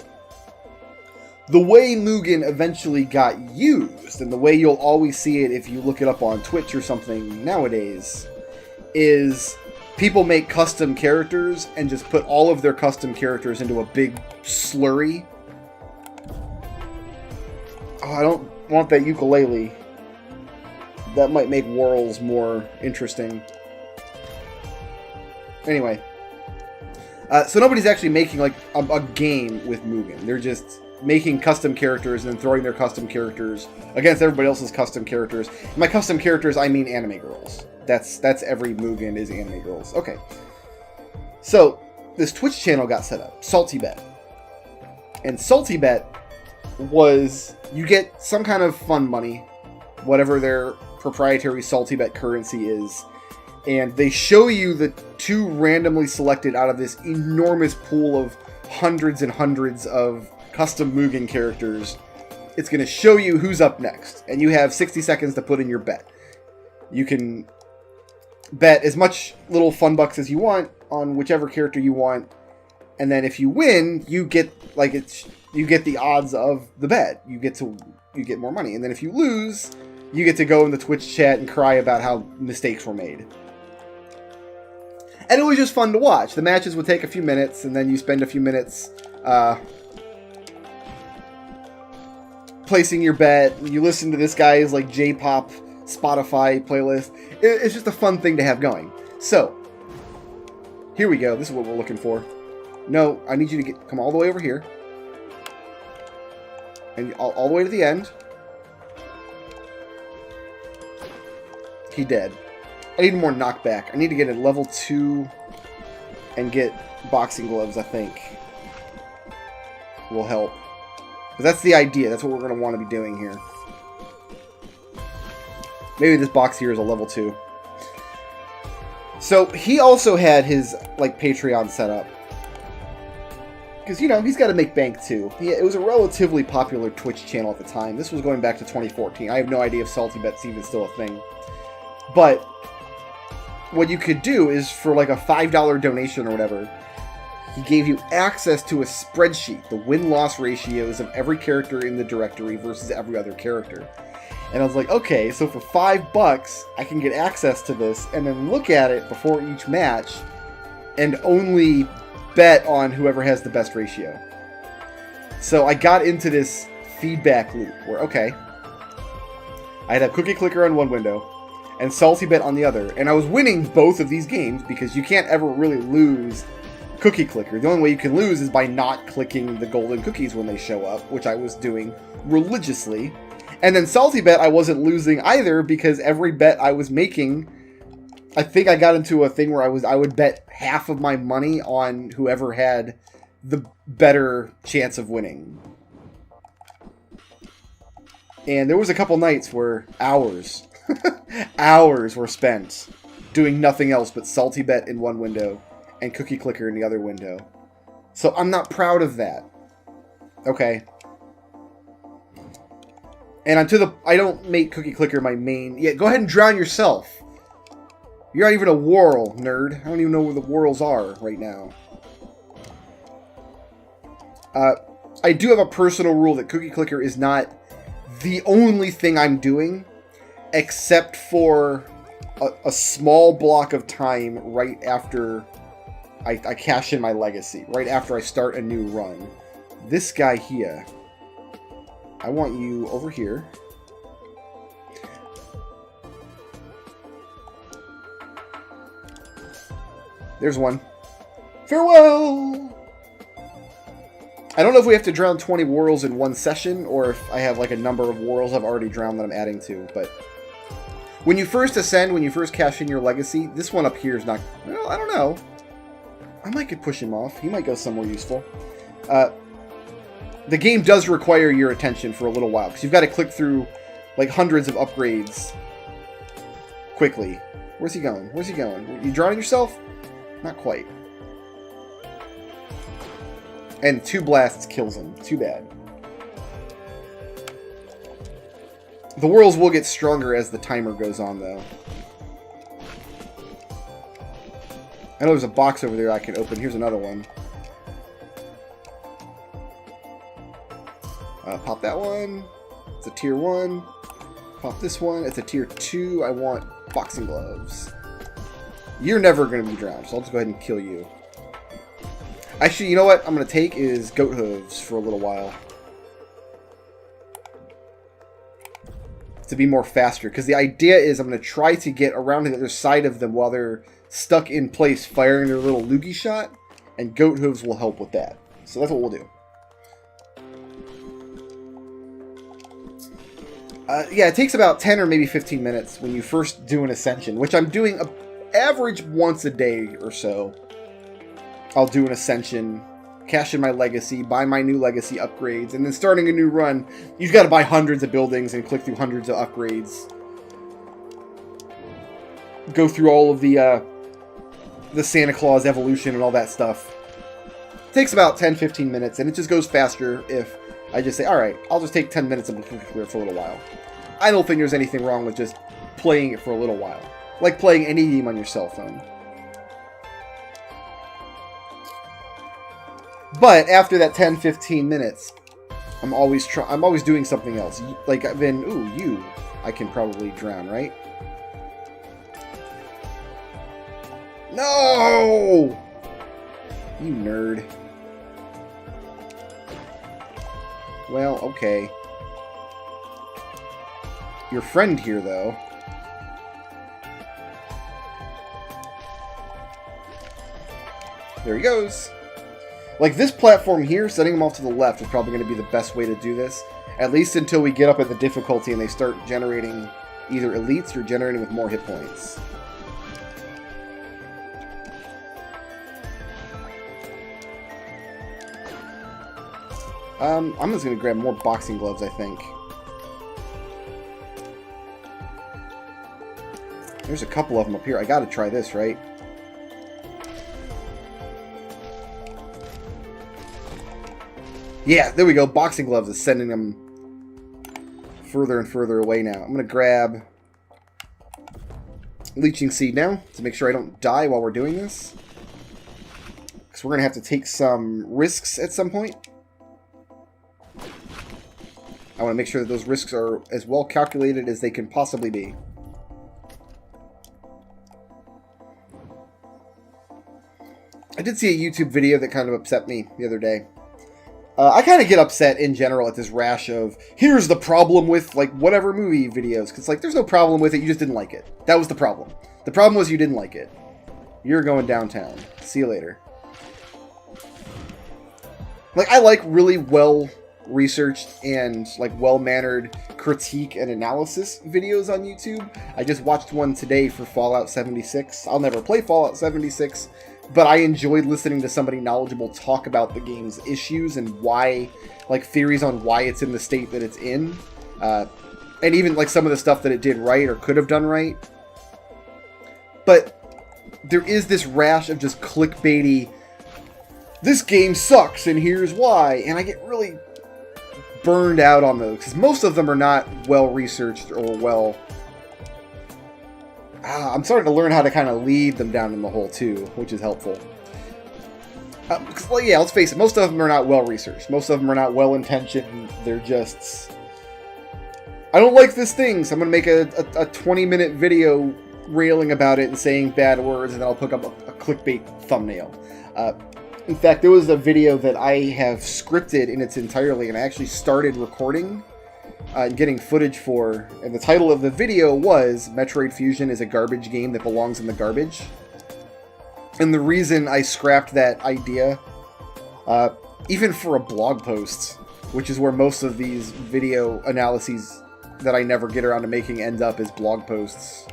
The way Mugen eventually got used, and the way you'll always see it if you look it up on Twitch or something nowadays, is people make custom characters and just put all of their custom characters into a big slurry. Oh, I don't want that ukulele. That might make Worlds more interesting. Anyway. So nobody's actually making like a game with Mugen. They're just making custom characters and then throwing their custom characters against everybody else's custom characters. And by custom characters, I mean anime girls. That's every Mugen is anime girls. Okay. So, this Twitch channel got set up. Salty Bet. And Salty Bet was, you get some kind of fun money, whatever their proprietary Salty Bet currency is, and they show you the 2 randomly selected out of this enormous pool of hundreds and hundreds of custom Mugen characters. It's going to show you who's up next, and you have 60 seconds to put in your bet. You can bet as much little fun bucks as you want on whichever character you want, and then if you win, you get you get the odds of the bet. You get more money, and then if you lose, you get to go in the Twitch chat and cry about how mistakes were made. And it was just fun to watch. The matches would take a few minutes, and then you spend a few minutes placing your bet. You listen to this guy's like J-pop Spotify playlist. It's just a fun thing to have going. So, here we go. This is what we're looking for. No, I need you to come all the way over here. And all the way to the end. He dead. I need more knockback. I need to get a level 2 and get boxing gloves, I think. Will help. But that's the idea. That's what we're going to want to be doing here. Maybe this box here is a level 2. So, he also had his, like, Patreon set up. Because, you know, he's got to make bank, too. It was a relatively popular Twitch channel at the time. This was going back to 2014. I have no idea if Salty Bet's even still a thing. But what you could do is, for, like, a $5 donation or whatever, he gave you access to a spreadsheet, the win-loss ratios of every character in the directory versus every other character. And I was like, okay, so for $5, I can get access to this and then look at it before each match and only bet on whoever has the best ratio. So I got into this feedback loop where, okay, I had a cookie clicker on one window and Salty Bet on the other, and I was winning both of these games because you can't ever really lose cookie clicker. The only way you can lose is by not clicking the golden cookies when they show up, which I was doing religiously. And then Salty Bet I wasn't losing either because every bet I was making, I think I got into a thing where I would bet half of my money on whoever had the better chance of winning. And there was a couple nights where hours were spent doing nothing else but Salty Bet in one window and Cookie Clicker in the other window. So I'm not proud of that. Okay. And I don't make Cookie Clicker my main. Yeah, go ahead and drown yourself. You're not even a Whirl, nerd. I don't even know where the Whirls are right now. I do have a personal rule that Cookie Clicker is not the only thing I'm doing, except for a small block of time right after I cash in my legacy, right after I start a new run. This guy here, I want you over here. There's one. Farewell! I don't know if we have to drown 20 Whirls in one session, or if I have like a number of Whirls I've already drowned that I'm adding to, but when you first ascend, when you first cash in your legacy, this one up here is not... Well, I don't know. I might could push him off. He might go somewhere useful. The game does require your attention for a little while, because you've got to click through like hundreds of upgrades quickly. Where's he going? Where's he going? You drowning yourself? Not quite. And 2 blasts kills him. Too bad. The Whirls will get stronger as the timer goes on, though. I know there's a box over there I can open. Here's another one. Pop that one. It's a tier 1. Pop this one. It's a tier 2. I want boxing gloves. You're never going to be drowned, so I'll just go ahead and kill you. Actually, you know what I'm going to take is goat hooves for a little while. To be more faster. Because the idea is I'm going to try to get around to the other side of them while they're stuck in place firing their little loogie shot. And goat hooves will help with that. So that's what we'll do. Yeah, it takes about 10 or maybe 15 minutes when you first do an ascension. Which I'm doing an average once a day or so. I'll do an ascension, cash in my legacy, buy my new legacy upgrades, and then starting a new run, you've got to buy hundreds of buildings and click through hundreds of upgrades. Go through all of the Santa Claus evolution and all that stuff. It takes about 10-15 minutes, and it just goes faster if I just say, alright, I'll just take 10 minutes and clear for a little while. I don't think there's anything wrong with just playing it for a little while. Like playing any game on your cell phone. But after that 10-15 minutes, I'm always doing something else. Like I've been, ooh, I can probably drown, right? No! You nerd. Well, okay. Your friend here, though. There he goes. Like, this platform here, setting them off to the left is probably going to be the best way to do this. At least until we get up at the difficulty and they start generating either elites or generating with more hit points. I'm just going to grab more boxing gloves, I think. There's a couple of them up here. I got to try this, right? Yeah, there we go. Boxing gloves is sending them further and further away now. I'm going to grab leeching seed now to make sure I don't die while we're doing this. Because we're going to have to take some risks at some point. I want to make sure that those risks are as well calculated as they can possibly be. I did see a YouTube video that kind of upset me the other day. I kind of get upset in general at this rash of, here's the problem with, like, whatever movie videos. Because, like, there's no problem with it, you just didn't like it. That was the problem. The problem was you didn't like it. You're going downtown. See you later. Like, I like really well-researched and, like, well-mannered critique and analysis videos on YouTube. I just watched one today for Fallout 76. I'll never play Fallout 76, but I enjoyed listening to somebody knowledgeable talk about the game's issues and why, like, theories on why it's in the state that it's in. And even, like, some of the stuff that it did right or could have done right. But there is this rash of just clickbaity, this game sucks and here's why, and I get really burned out on those, because most of them are not well-researched or well... I'm starting to learn how to kind of lead them down in the hole, too, which is helpful. Well, yeah, let's face it, most of them are not well-researched. Most of them are not well-intentioned. They're just... I don't like this thing, so I'm going to make a 20-minute video railing about it and saying bad words, and then I'll put up a clickbait thumbnail. In fact, there was a video that I have scripted in its entirety, and I actually started recording and getting footage for, and the title of the video was Metroid Fusion is a garbage game that belongs in the garbage. And the reason I scrapped that idea, even for a blog post, which is where most of these video analyses that I never get around to making end up as blog posts,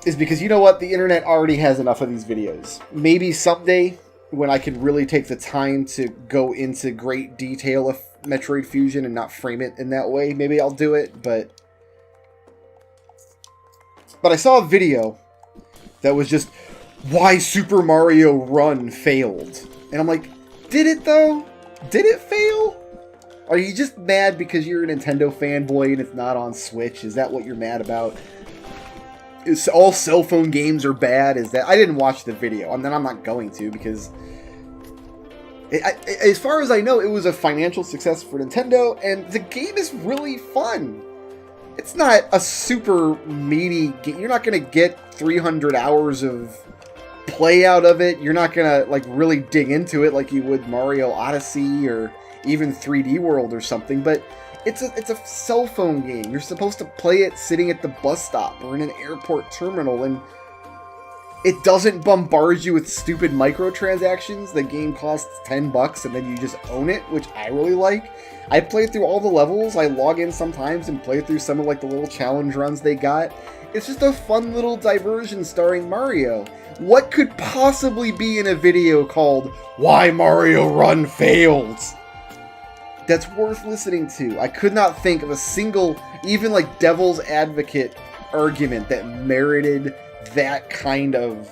is because, you know what, the internet already has enough of these videos. Maybe someday, when I can really take the time to go into great detail of Metroid Fusion and not frame it in that way, maybe I'll do it, but I saw a video that was just, why Super Mario Run failed. And I'm like, did it though? Did it fail? Are you just mad because you're a Nintendo fanboy and it's not on Switch? Is that what you're mad about? Is all cell phone games are bad? Is that... I didn't watch the video, and then I'm not going to, because as far as I know, it was a financial success for Nintendo, and the game is really fun. It's not a super meaty game. You're not going to get 300 hours of play out of it. You're not going to, like, really dig into it like you would Mario Odyssey or even 3D World or something, but it's a cell phone game. You're supposed to play it sitting at the bus stop or in an airport terminal, and it doesn't bombard you with stupid microtransactions. The game costs $10 and then you just own it, which I really like. I play through all the levels. I log in sometimes and play through some of, like, the little challenge runs they got. It's just a fun little diversion starring Mario. What could possibly be in a video called Why Mario Run Failed? That's worth listening to. I could not think of a single, even, like, devil's advocate argument that merited that kind of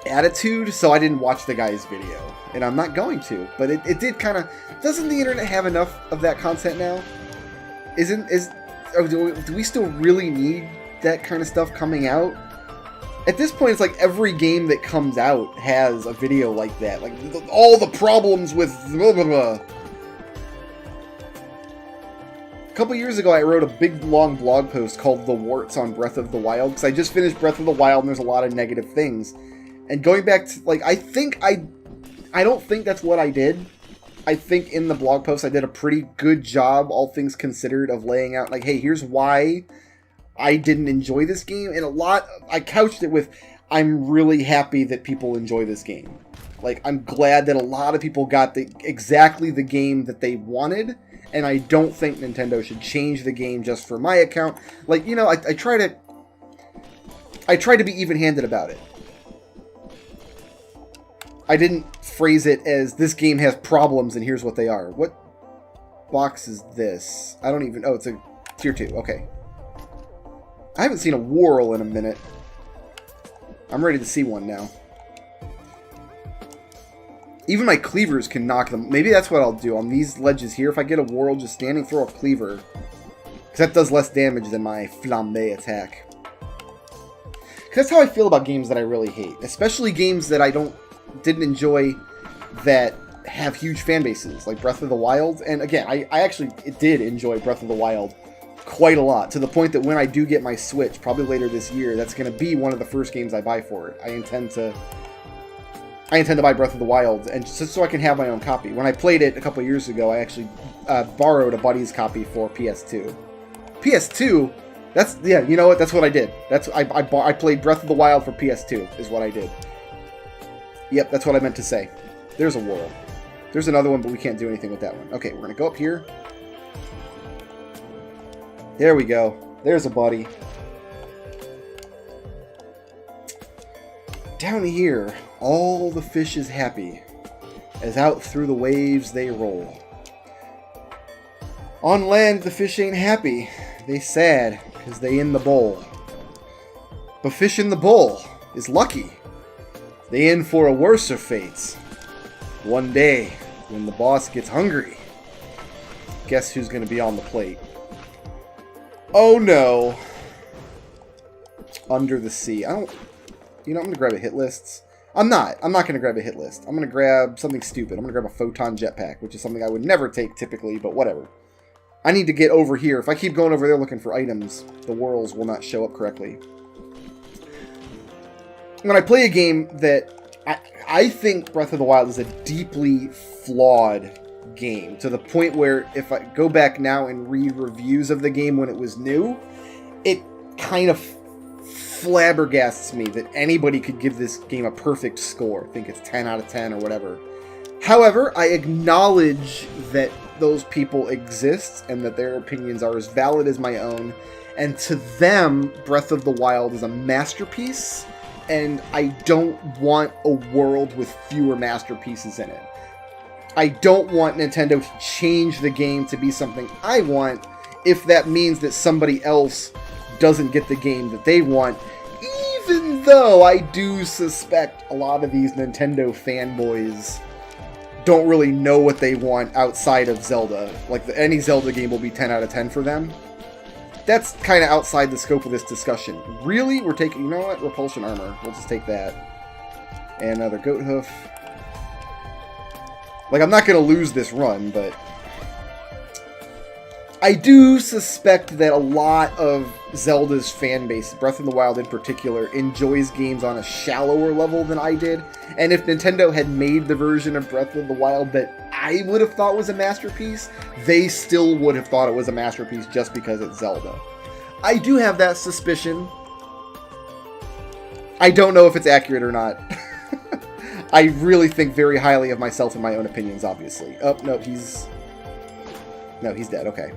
attitude, so I didn't watch the guy's video. And I'm not going to, but it did kind of... Doesn't the internet have enough of that content now? Do we still really need that kind of stuff coming out? At this point, it's like every game that comes out has a video like that. Like, all the problems with blah, blah, blah. A couple years ago, I wrote a big, long blog post called The Warts on Breath of the Wild, because I just finished Breath of the Wild, and there's a lot of negative things. And going back to, like, I don't think that's what I did. I think in the blog post, I did a pretty good job, all things considered, of laying out, like, hey, here's why I didn't enjoy this game, and I couched it with, I'm really happy that people enjoy this game. Like, I'm glad that a lot of people got exactly the game that they wanted, and I don't think Nintendo should change the game just for my account. Like, you know, I try to be even-handed about it. I didn't phrase it as, this game has problems and here's what they are. What box is this? I don't even... Oh, it's a tier 2. Okay. I haven't seen a Whirl in a minute. I'm ready to see one now. Even my cleavers can knock them. Maybe that's what I'll do on these ledges here. If I get a Whirl just standing, throw a cleaver. Because that does less damage than my flambe attack. Because that's how I feel about games that I really hate. Especially games that I didn't enjoy that have huge fan bases. Like Breath of the Wild. And again, I actually did enjoy Breath of the Wild quite a lot, to the point that when I do get my Switch, probably later this year, that's going to be one of the first games I buy for it. I intend to I intend to buy Breath of the Wild, and just so I can have my own copy. When I played it a couple years ago, I actually borrowed a buddy's copy for PS2. PS2? Yeah, you know what? That's what I did. I played Breath of the Wild for PS2, is what I did. Yep, that's what I meant to say. There's a world. There's another one, but we can't do anything with that one. Okay, we're going to go up here. There we go. There's a buddy. Down here, all the fish is happy, as out through the waves they roll. On land, the fish ain't happy. They sad, because they in the bowl. But fish in the bowl is lucky. They in for a worser fates. One day, when the boss gets hungry, guess who's going to be on the plate? Oh no. Under the sea. I'm going to grab a hit list. I'm not going to grab a hit list. I'm going to grab something stupid. I'm going to grab a photon jetpack, which is something I would never take typically, but whatever. I need to get over here. If I keep going over there looking for items, the worlds will not show up correctly. When I play a game that I think Breath of the Wild is a deeply flawed game, to the point where if I go back now and read reviews of the game when it was new, it kind of flabbergasts me that anybody could give this game a perfect score. I think it's 10 out of 10 or whatever. However, I acknowledge that those people exist and that their opinions are as valid as my own, and to them, Breath of the Wild is a masterpiece, and I don't want a world with fewer masterpieces in it. I don't want Nintendo to change the game to be something I want if that means that somebody else doesn't get the game that they want, even though I do suspect a lot of these Nintendo fanboys don't really know what they want outside of Zelda. Like, any Zelda game will be 10 out of 10 for them. That's kind of outside the scope of this discussion. Really? We're taking... You know what? Repulsion armor. We'll just take that. And another goat hoof. Like, I'm not going to lose this run, but... I do suspect that a lot of Zelda's fan base, Breath of the Wild in particular, enjoys games on a shallower level than I did. And if Nintendo had made the version of Breath of the Wild that I would have thought was a masterpiece, they still would have thought it was a masterpiece just because it's Zelda. I do have that suspicion. I don't know if it's accurate or not. I really think very highly of myself and my own opinions, obviously. Oh, no, he's dead, okay.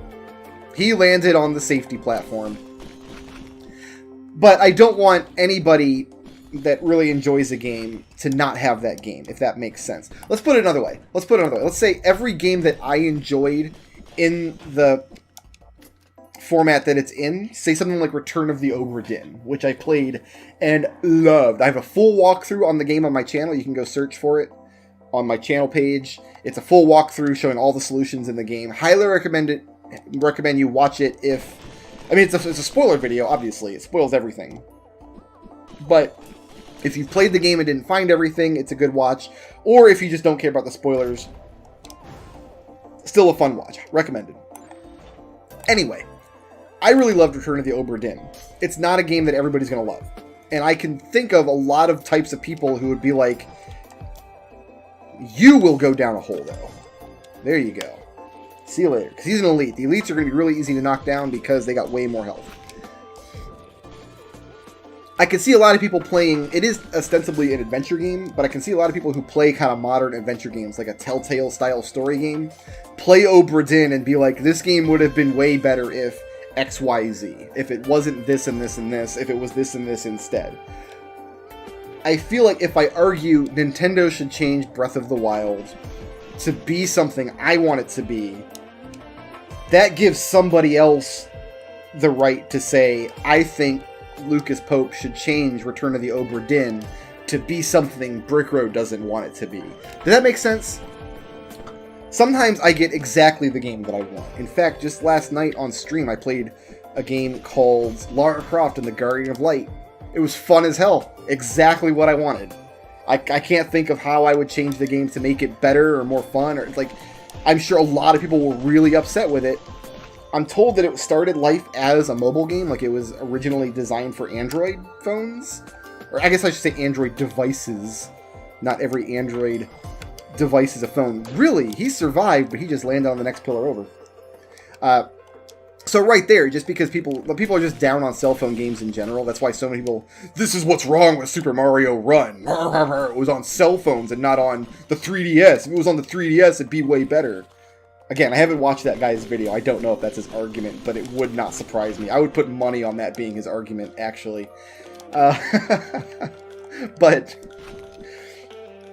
He landed on the safety platform. But I don't want anybody that really enjoys a game to not have that game, if that makes sense. Let's put it another way. Let's say every game that I enjoyed in the format that it's in, say something like Return of the Obra Dinn, which I played and loved. I have a full walkthrough on the game on my channel. You can go search for it on my channel page. It's a full walkthrough showing all the solutions in the game. Highly recommend you watch it if... I mean, it's a spoiler video, obviously. It spoils everything. But if you've played the game and didn't find everything, it's a good watch. Or if you just don't care about the spoilers, still a fun watch. Recommended. Anyway, I really loved Return of the Obra Dinn. It's not a game that everybody's going to love. And I can think of a lot of types of people who would be like, you will go down a hole, though. There you go. See you later. Because he's an elite. The elites are going to be really easy to knock down because they got way more health. I can see a lot of people playing... It is ostensibly an adventure game, but I can see a lot of people who play kind of modern adventure games, like a Telltale-style story game, play Obra Dinn and be like, this game would have been way better if XYZ. If it wasn't this and this and this. If it was this and this instead. I feel like if I argue Nintendo should change Breath of the Wild to be something I want it to be, that gives somebody else the right to say, I think Lucas Pope should change Return of the Obra Dinn to be something Brickroad doesn't want it to be. Does that make sense? Sometimes I get exactly the game that I want. In fact, just last night on stream, I played a game called Lara Croft and the Guardian of Light. It was fun as hell. Exactly what I wanted. I can't think of how I would change the game to make it better or more fun. Or like, I'm sure a lot of people were really upset with it. I'm told that it started life as a mobile game, like it was originally designed for Android phones. Or I guess I should say Android devices, Not every Android device is a phone. Really, he survived, but he just landed on the next pillar over. So right there, just because people are just down on cell phone games in general, that's why so many people, this is what's wrong with Super Mario Run. It was on cell phones and not on the 3DS. If it was on the 3DS, it'd be way better. Again, I haven't watched that guy's video. I don't know if that's his argument, but it would not surprise me. I would put money on that being his argument, actually. But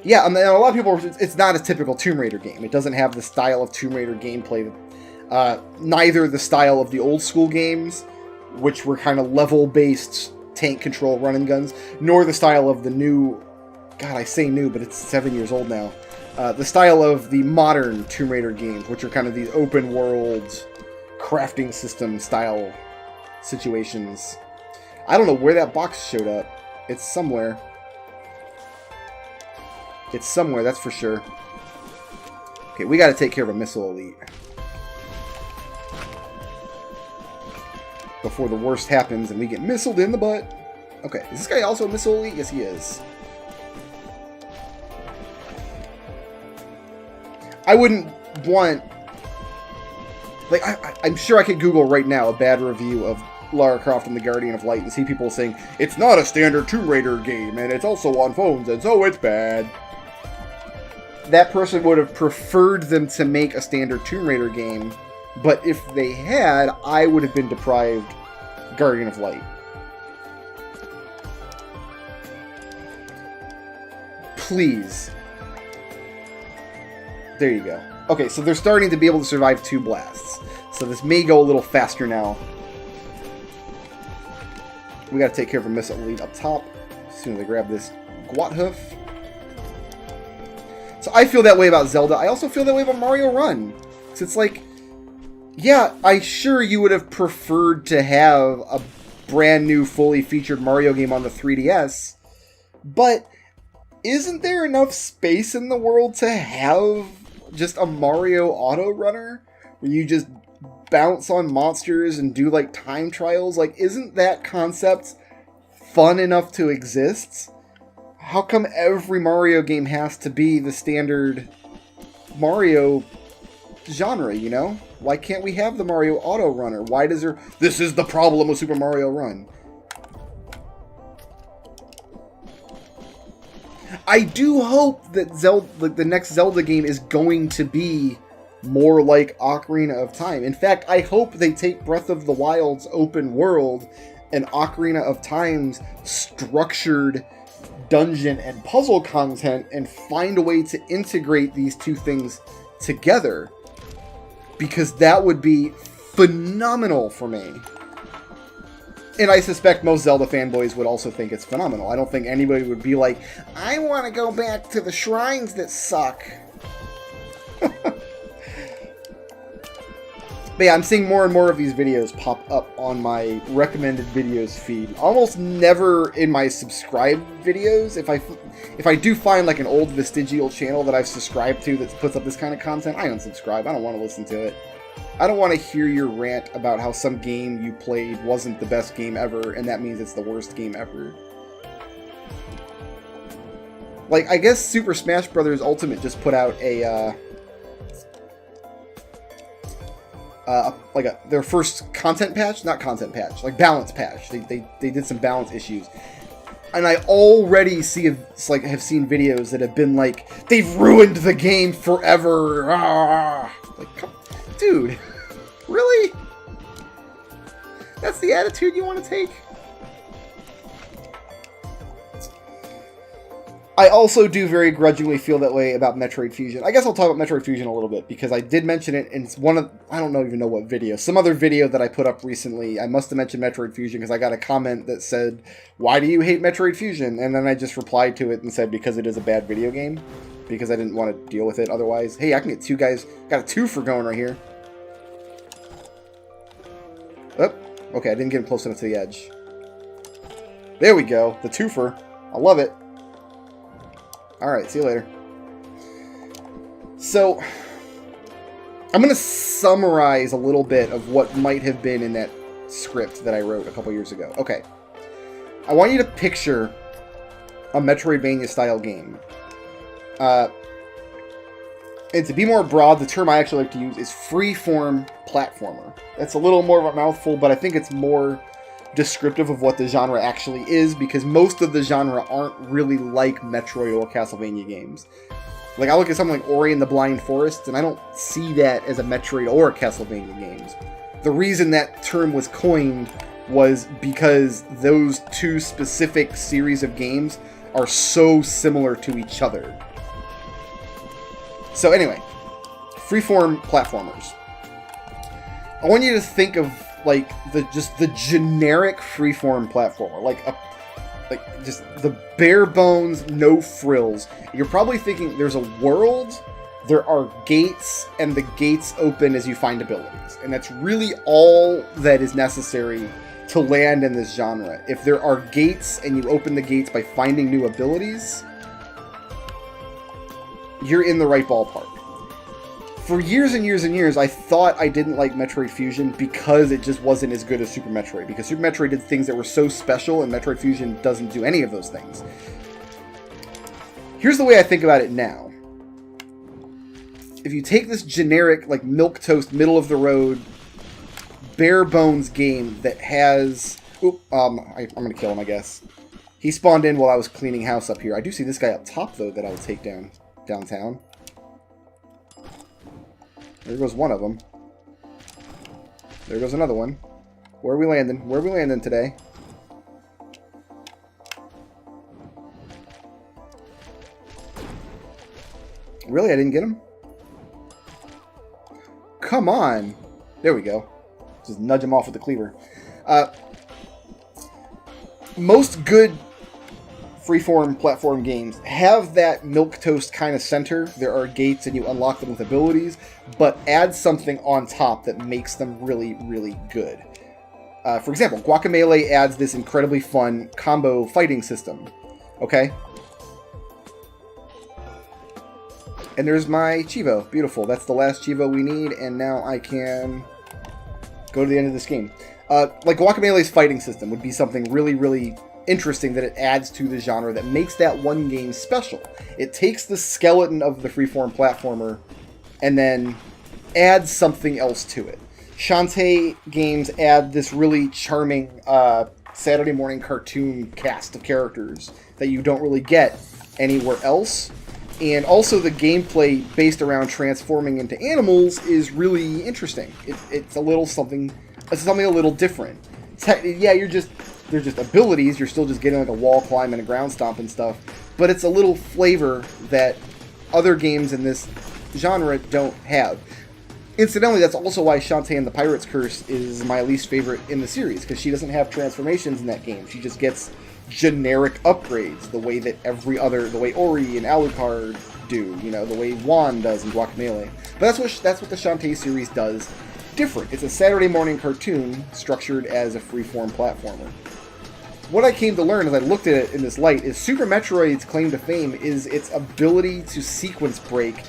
yeah, I mean, a lot of people, it's not a typical Tomb Raider game. It doesn't have the style of Tomb Raider gameplay. Neither the style of the old school games, which were kind of level-based tank control run and guns, nor the style of the new, God, I say new, but it's 7 years old now. The style of the modern Tomb Raider games, which are kind of these open-world crafting system style situations. I don't know where that box showed up. It's somewhere. It's somewhere, that's for sure. Okay, we gotta take care of a missile elite before the worst happens and we get missiled in the butt. Okay, is this guy also a missile elite? Yes, he is. I wouldn't want... Like, I'm sure I could Google right now a bad review of Lara Croft and the Guardian of Light and see people saying, it's not a standard Tomb Raider game, and it's also on phones, and so it's bad. That person would have preferred them to make a standard Tomb Raider game, but if they had, I would have been deprived Guardian of Light. Please. There you go. Okay, so they're starting to be able to survive 2 blasts. So this may go a little faster now. We gotta take care of a missile elite up top. As soon as I grab this Guathoof. So I feel that way about Zelda. I also feel that way about Mario Run. So it's like, yeah, I'm sure you would have preferred to have a brand new, fully featured Mario game on the 3DS. But isn't there enough space in the world to have just a Mario auto runner where you just bounce on monsters and do like time trials? Like, isn't that concept fun enough to exist? How come every Mario game has to be the standard Mario genre, you know? Why can't we have the Mario auto runner? Why does there... This is the problem with Super Mario Run. I do hope that the next Zelda game is going to be more like Ocarina of Time. In fact, I hope they take Breath of the Wild's open world and Ocarina of Time's structured dungeon and puzzle content and find a way to integrate these two things together. Because that would be phenomenal for me. And I suspect most Zelda fanboys would also think it's phenomenal. I don't think anybody would be like, I want to go back to the shrines that suck. But yeah, I'm seeing more and more of these videos pop up on my recommended videos feed. Almost never in my subscribed videos. If I do find like an old vestigial channel that I've subscribed to that puts up this kind of content, I unsubscribe. I don't want to listen to it. I don't want to hear your rant about how some game you played wasn't the best game ever, and that means it's the worst game ever. Like, I guess Super Smash Bros. Ultimate just put out their first content patch? Not content patch, like balance patch. They did some balance issues. And I already have seen videos that have been like, they've ruined the game forever. Ah! Like, come, dude, really? That's the attitude you want to take? I also do very grudgingly feel that way about Metroid Fusion. I guess I'll talk about Metroid Fusion a little bit, because I did mention it in one of, I don't even know what video, some other video that I put up recently. I must have mentioned Metroid Fusion because I got a comment that said, why do you hate Metroid Fusion? And then I just replied to it and said, because it is a bad video game. Because I didn't want to deal with it otherwise. Hey, I can get 2 guys, got a 2 for going right here. Oh, okay, I didn't get him close enough to the edge. There we go, the 2-fer. I love it. Alright, see you later. So, I'm going to summarize a little bit of what might have been in that script that I wrote a couple years ago. Okay. I want you to picture a Metroidvania-style game. And to be more broad, the term I actually like to use is freeform platformer. That's a little more of a mouthful, but I think it's more descriptive of what the genre actually is, because most of the genre aren't really like Metroid or Castlevania games. Like, I look at something like Ori and the Blind Forest, and I don't see that as a Metroid or a Castlevania games. The reason that term was coined was because those two specific series of games are so similar to each other. So anyway, freeform platformers. I want you to think of like the generic freeform platformer, like just the bare bones, no frills. You're probably thinking there's a world, there are gates, and the gates open as you find abilities, and that's really all that is necessary to land in this genre. If there are gates and you open the gates by finding new abilities, you're in the right ballpark. For years and years and years, I thought I didn't like Metroid Fusion because it just wasn't as good as Super Metroid. Because Super Metroid did things that were so special, and Metroid Fusion doesn't do any of those things. Here's the way I think about it now. If you take this generic, like, milquetoast, middle-of-the-road, bare-bones game that has... Oop, I'm going to kill him, I guess. He spawned in while I was cleaning house up here. I do see this guy up top, though, that I will take down downtown. There goes one of them. There goes another one. Where are we landing? Where are we landing today? Really? I didn't get him? Come on! There we go. Just nudge him off with the cleaver. Most good freeform platform games have that milquetoast kind of center. There are gates and you unlock them with abilities, but add something on top that makes them really, really good. For example, Guacamelee adds this incredibly fun combo fighting system. Okay? And there's my Cheevo. Beautiful. That's the last Cheevo we need, and now I can go to the end of this game. Like Guacamelee's fighting system would be something really, really interesting that it adds to the genre that makes that one game special. It takes the skeleton of the freeform platformer and then adds something else to it. Shantae games add this really charming Saturday morning cartoon cast of characters that you don't really get anywhere else. And also the gameplay based around transforming into animals is really interesting. It's a little something a little different. Yeah, they're just abilities. You're still just getting like a wall climb and a ground stomp and stuff. But it's a little flavor that other games in this genre don't have. Incidentally, that's also why Shantae and the Pirate's Curse is my least favorite in the series, because she doesn't have transformations in that game. She just gets generic upgrades, the way way Ori and Alucard do, the way Juan does in Guacamelee. But that's what the Shantae series does different. It's a Saturday morning cartoon structured as a freeform platformer. What I came to learn as I looked at it in this light is Super Metroid's claim to fame is its ability to sequence break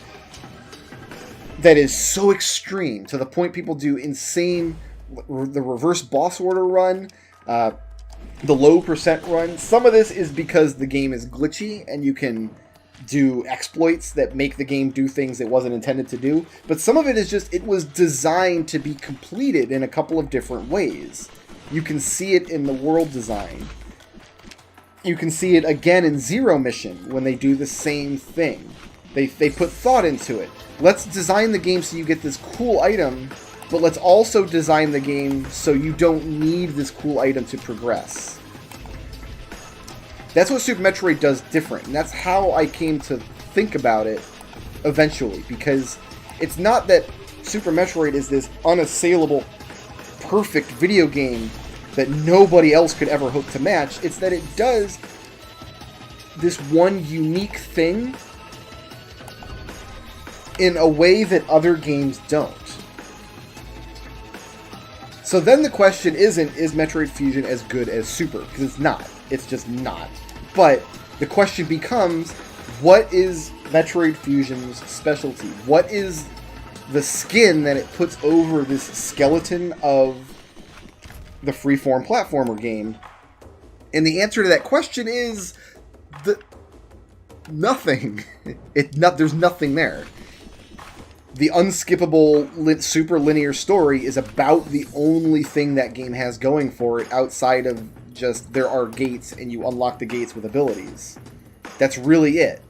that is so extreme, to the point people do insane, the reverse boss order run, the low percent run. Some of this is because the game is glitchy and you can do exploits that make the game do things it wasn't intended to do. But some of it is just, it was designed to be completed in a couple of different ways. You can see it in the world design. You can see it again in Zero Mission when they do the same thing. They put thought into it. Let's design the game so you get this cool item, but let's also design the game so you don't need this cool item to progress. That's what Super Metroid does different, and that's how I came to think about it eventually, because it's not that Super Metroid is this unassailable, perfect video game that nobody else could ever hope to match. It's that it does this one unique thing in a way that other games don't. So then the question isn't, is Metroid Fusion as good as Super? Because it's not. It's just not. But the question becomes, what is Metroid Fusion's specialty? What is the skin that it puts over this skeleton of the freeform platformer game? And the answer to that question is Nothing. There's nothing there. The unskippable super linear story is about the only thing that game has going for it outside of just there are gates and you unlock the gates with abilities. That's really it.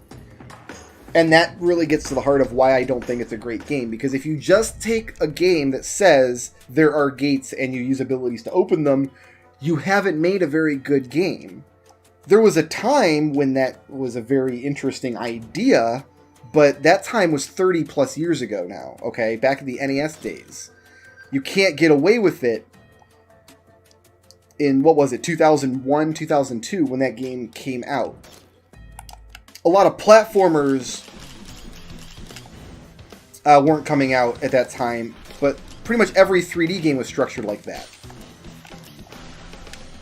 And that really gets to the heart of why I don't think it's a great game, because if you just take a game that says there are gates and you use abilities to open them, you haven't made a very good game. There was a time when that was a very interesting idea, but that time was 30 plus years ago now, okay? Back in the NES days. You can't get away with it in, 2001, 2002, when that game came out. A lot of platformers weren't coming out at that time, but pretty much every 3D game was structured like that.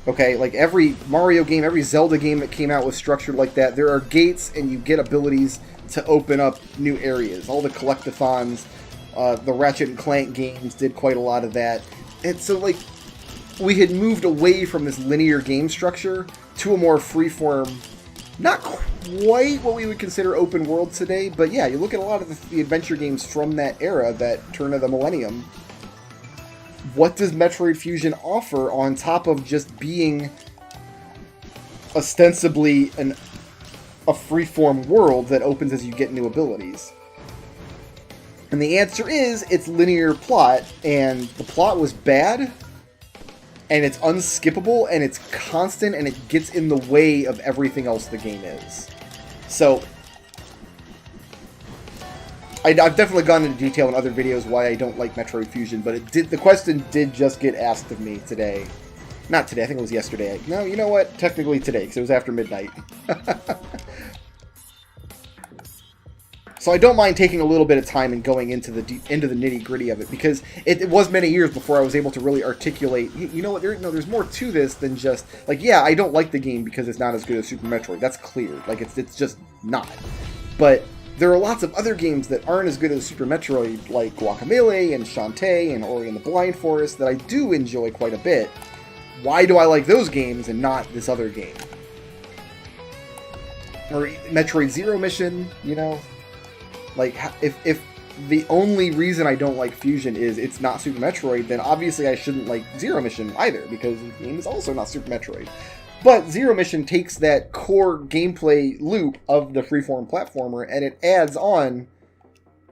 Okay, like every Mario game, every Zelda game that came out was structured like that. There are gates, and you get abilities to open up new areas. All the collectathons, the Ratchet and Clank games did quite a lot of that. And so, like, we had moved away from this linear game structure to a more freeform, not quite what we would consider open world today, but yeah, you look at a lot of the adventure games from that era, that turn of the millennium. What does Metroid Fusion offer on top of just being ostensibly a freeform world that opens as you get new abilities? And the answer is, it's linear plot, and the plot was bad, and it's unskippable, and it's constant, and it gets in the way of everything else the game is. So, I've definitely gone into detail in other videos why I don't like Metroid Fusion, but the question did just get asked of me today. Not today, I think it was yesterday. No, you know what? Technically today, because it was after midnight. So I don't mind taking a little bit of time and going into the nitty-gritty of it, because it was many years before I was able to really articulate, you know what, there's more to this than just, like, yeah, I don't like the game because it's not as good as Super Metroid. That's clear. Like, it's just not. But there are lots of other games that aren't as good as Super Metroid, like Guacamelee and Shantae and Ori and the Blind Forest, that I do enjoy quite a bit. Why do I like those games and not this other game? Or Metroid Zero Mission, you know? Like, if the only reason I don't like Fusion is it's not Super Metroid, then obviously I shouldn't like Zero Mission either, because the game is also not Super Metroid. But Zero Mission takes that core gameplay loop of the freeform platformer, and it adds on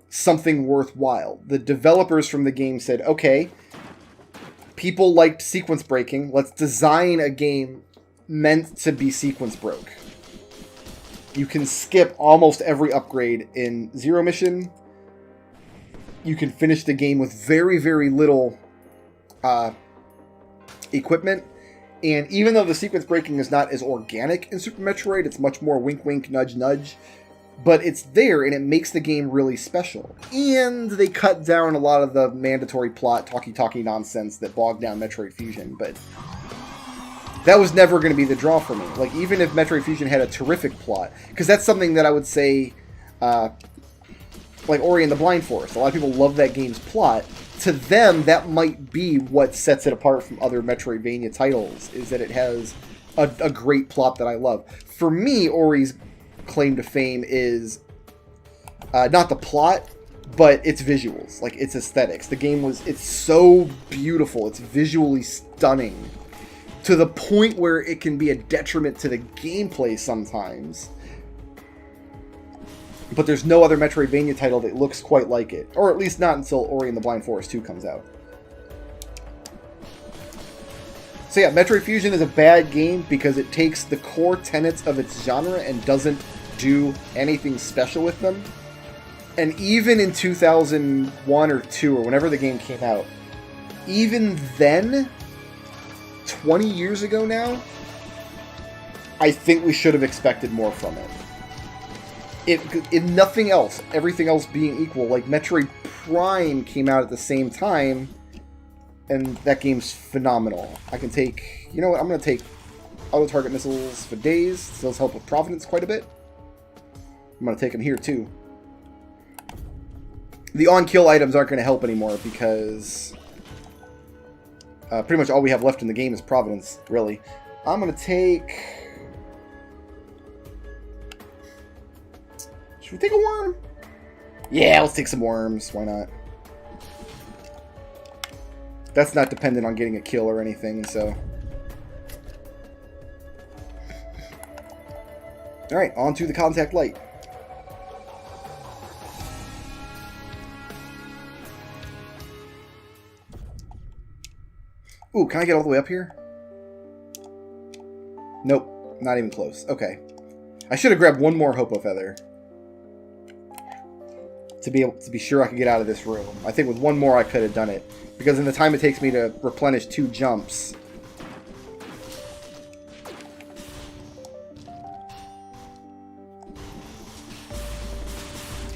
something worthwhile. The developers from the game said, okay, people liked sequence breaking, let's design a game meant to be sequence broke. You can skip almost every upgrade in Zero Mission. You can finish the game with very, very little equipment. And even though the sequence breaking is not as organic in Super Metroid, it's much more wink, wink, nudge, nudge. But it's there, and it makes the game really special. And they cut down a lot of the mandatory plot, talky nonsense that bogged down Metroid Fusion. But that was never going to be the draw for me. Like, even if Metroid Fusion had a terrific plot, because that's something that I would say, like Ori and the Blind Forest. A lot of people love that game's plot. To them, that might be what sets it apart from other Metroidvania titles, is that it has a great plot that I love. For me, Ori's claim to fame is not the plot, but its visuals, like its aesthetics. The game it's so beautiful, it's visually stunning, to the point where it can be a detriment to the gameplay sometimes. But there's no other Metroidvania title that looks quite like it. Or at least not until Ori and the Blind Forest 2 comes out. So yeah, Metroid Fusion is a bad game because it takes the core tenets of its genre and doesn't do anything special with them. And even in 2001 or 2, or whenever the game came out, even then, 20 years ago now, I think we should have expected more from it. If nothing else, everything else being equal, like Metroid Prime came out at the same time, and that game's phenomenal. I can take, you know what, I'm going to take auto-target missiles for days. Those help with Providence quite a bit. I'm going to take them here too. The on-kill items aren't going to help anymore because pretty much all we have left in the game is Providence, really. I'm going to take Should we take a worm? Yeah, let's take some worms. Why not? That's not dependent on getting a kill or anything, so... Alright, on to the contact light. Ooh, can I get all the way up here? Nope, not even close. Okay. I should have grabbed one more Hopo Feather. To be sure I could get out of this room. I think with one more I could have done it. Because in the time it takes me to replenish 2 jumps...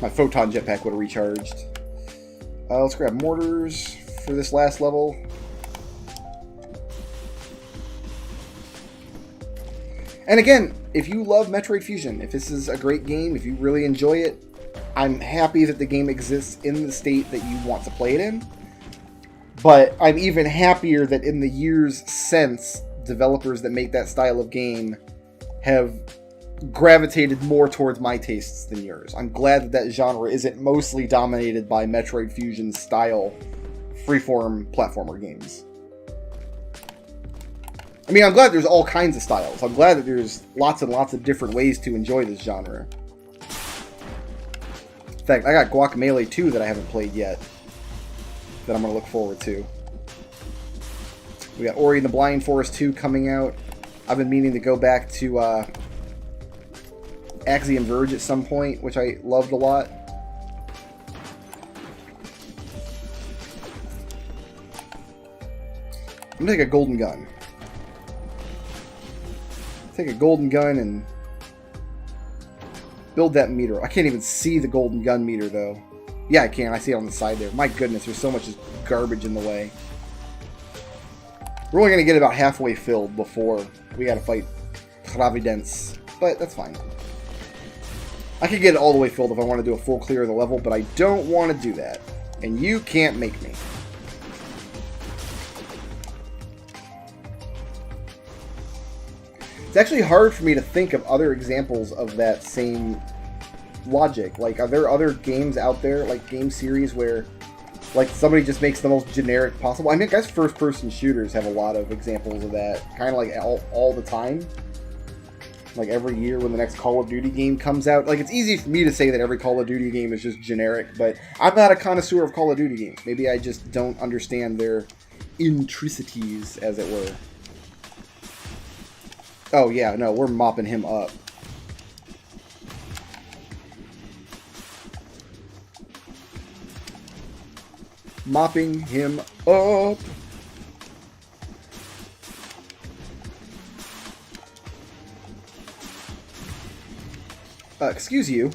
My photon jetpack would have recharged. Let's grab mortars for this last level. And again, if you love Metroid Fusion, if this is a great game, if you really enjoy it, I'm happy that the game exists in the state that you want to play it in. But I'm even happier that in the years since, developers that make that style of game have gravitated more towards my tastes than yours. I'm glad that that genre isn't mostly dominated by Metroid Fusion style freeform platformer games. I mean, I'm glad there's all kinds of styles. I'm glad that there's lots and lots of different ways to enjoy this genre. In fact, I got Guacamelee 2 that I haven't played yet that I'm going to look forward to. We got Ori and the Blind Forest 2 coming out. I've been meaning to go back to Axiom Verge at some point, which I loved a lot. I'm gonna take a golden gun. Take a golden gun and build that meter. I can't even see the golden gun meter though. Yeah, I can. I see it on the side there. My goodness, there's so much garbage in the way. We're only gonna get about halfway filled before we gotta fight Providence, but that's fine. I could get it all the way filled if I want to do a full clear of the level, but I don't want to do that. And you can't make me. It's actually hard for me to think of other examples of that same logic. Like, are there other games out there, like game series, where like somebody just makes the most generic possible? I mean, I guess first-person shooters have a lot of examples of that, kind of like all the time. Like every year when the next Call of Duty game comes out. Like, it's easy for me to say that every Call of Duty game is just generic, but I'm not a connoisseur of Call of Duty games. Maybe I just don't understand their intricacies, as it were. Oh yeah, no, we're mopping him up. Mopping him up. Excuse you.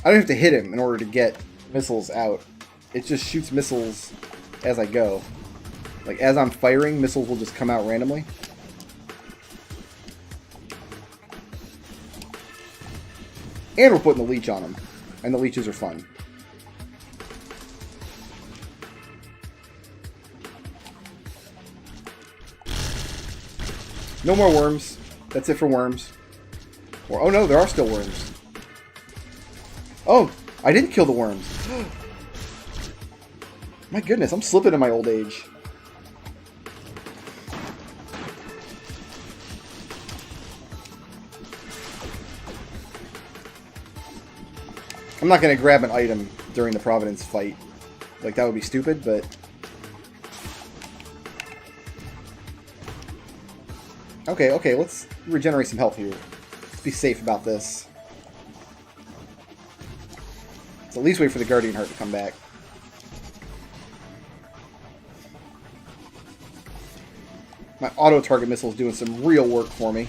I don't have to hit him in order to get missiles out. It just shoots missiles as I go. Like, as I'm firing, missiles will just come out randomly. And we're putting the leech on him. And the leeches are fun. No more worms. That's it for worms. Or, oh no, there are still worms. Oh, I didn't kill the worms. My goodness, I'm slipping in my old age. I'm not going to grab an item during the Providence fight. Like, that would be stupid, but... Okay, let's regenerate some health here. Let's be safe about this. Let's at least wait for the Guardian Heart to come back. My auto-target missile's doing some real work for me.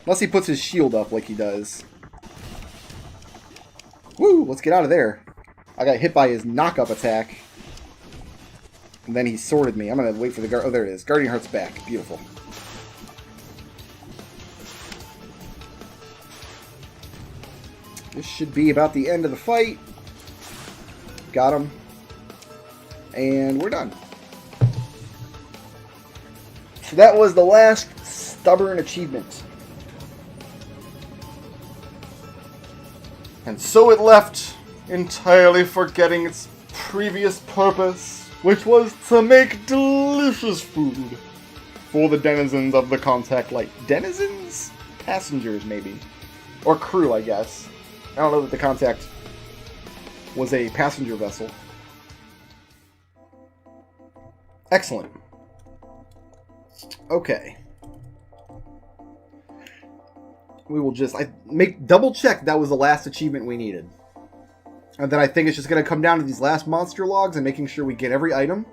Unless he puts his shield up like he does. Woo! Let's get out of there. I got hit by his knock-up attack. And then he sworded me. I'm going to wait for the guard. Oh, there it is. Guardian Heart's back. Beautiful. This should be about the end of the fight. Got him. And we're done. So that was the last stubborn achievement. And so it left, entirely forgetting its previous purpose, which was to make delicious food for the denizens of the Contact Light. Denizens? Passengers, maybe. Or crew, I guess. I don't know that the Contact was a passenger vessel. Excellent. Okay. We will just double check that was the last achievement we needed. And then I think it's just going to come down to these last monster logs and making sure we get every item.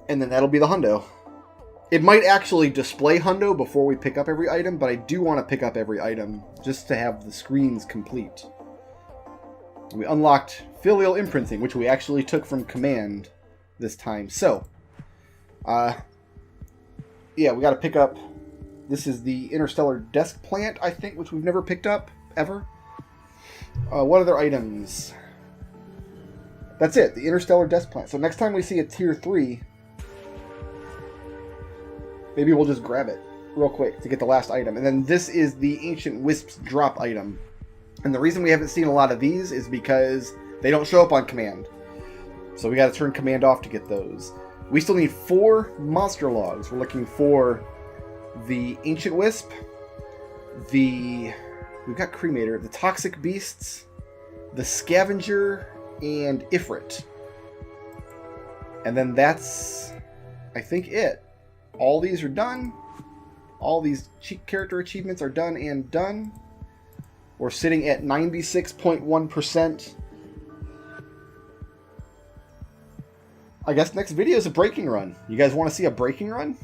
And then that'll be the hundo. It might actually display hundo before we pick up every item, but I do want to pick up every item just to have the screens complete. We unlocked filial imprinting, which we actually took from command this time. So, yeah, we got to pick up. This is the interstellar desk plant, I think, which we've never picked up ever. What other items? That's it, the interstellar desk plant. So next time we see a tier 3, maybe we'll just grab it real quick to get the last item. And then this is the Ancient Wisps drop item. And the reason we haven't seen a lot of these is because they don't show up on command. So we got to turn command off to get those. We still need 4 monster logs. We're looking for the Ancient Wisp, we've got Cremator, the Toxic Beasts, the Scavenger, and Ifrit. And then that's, I think, it. All these are done. All these character achievements are done and done. We're sitting at 96.1%. I guess next video is a breaking run. You guys want to see a breaking run?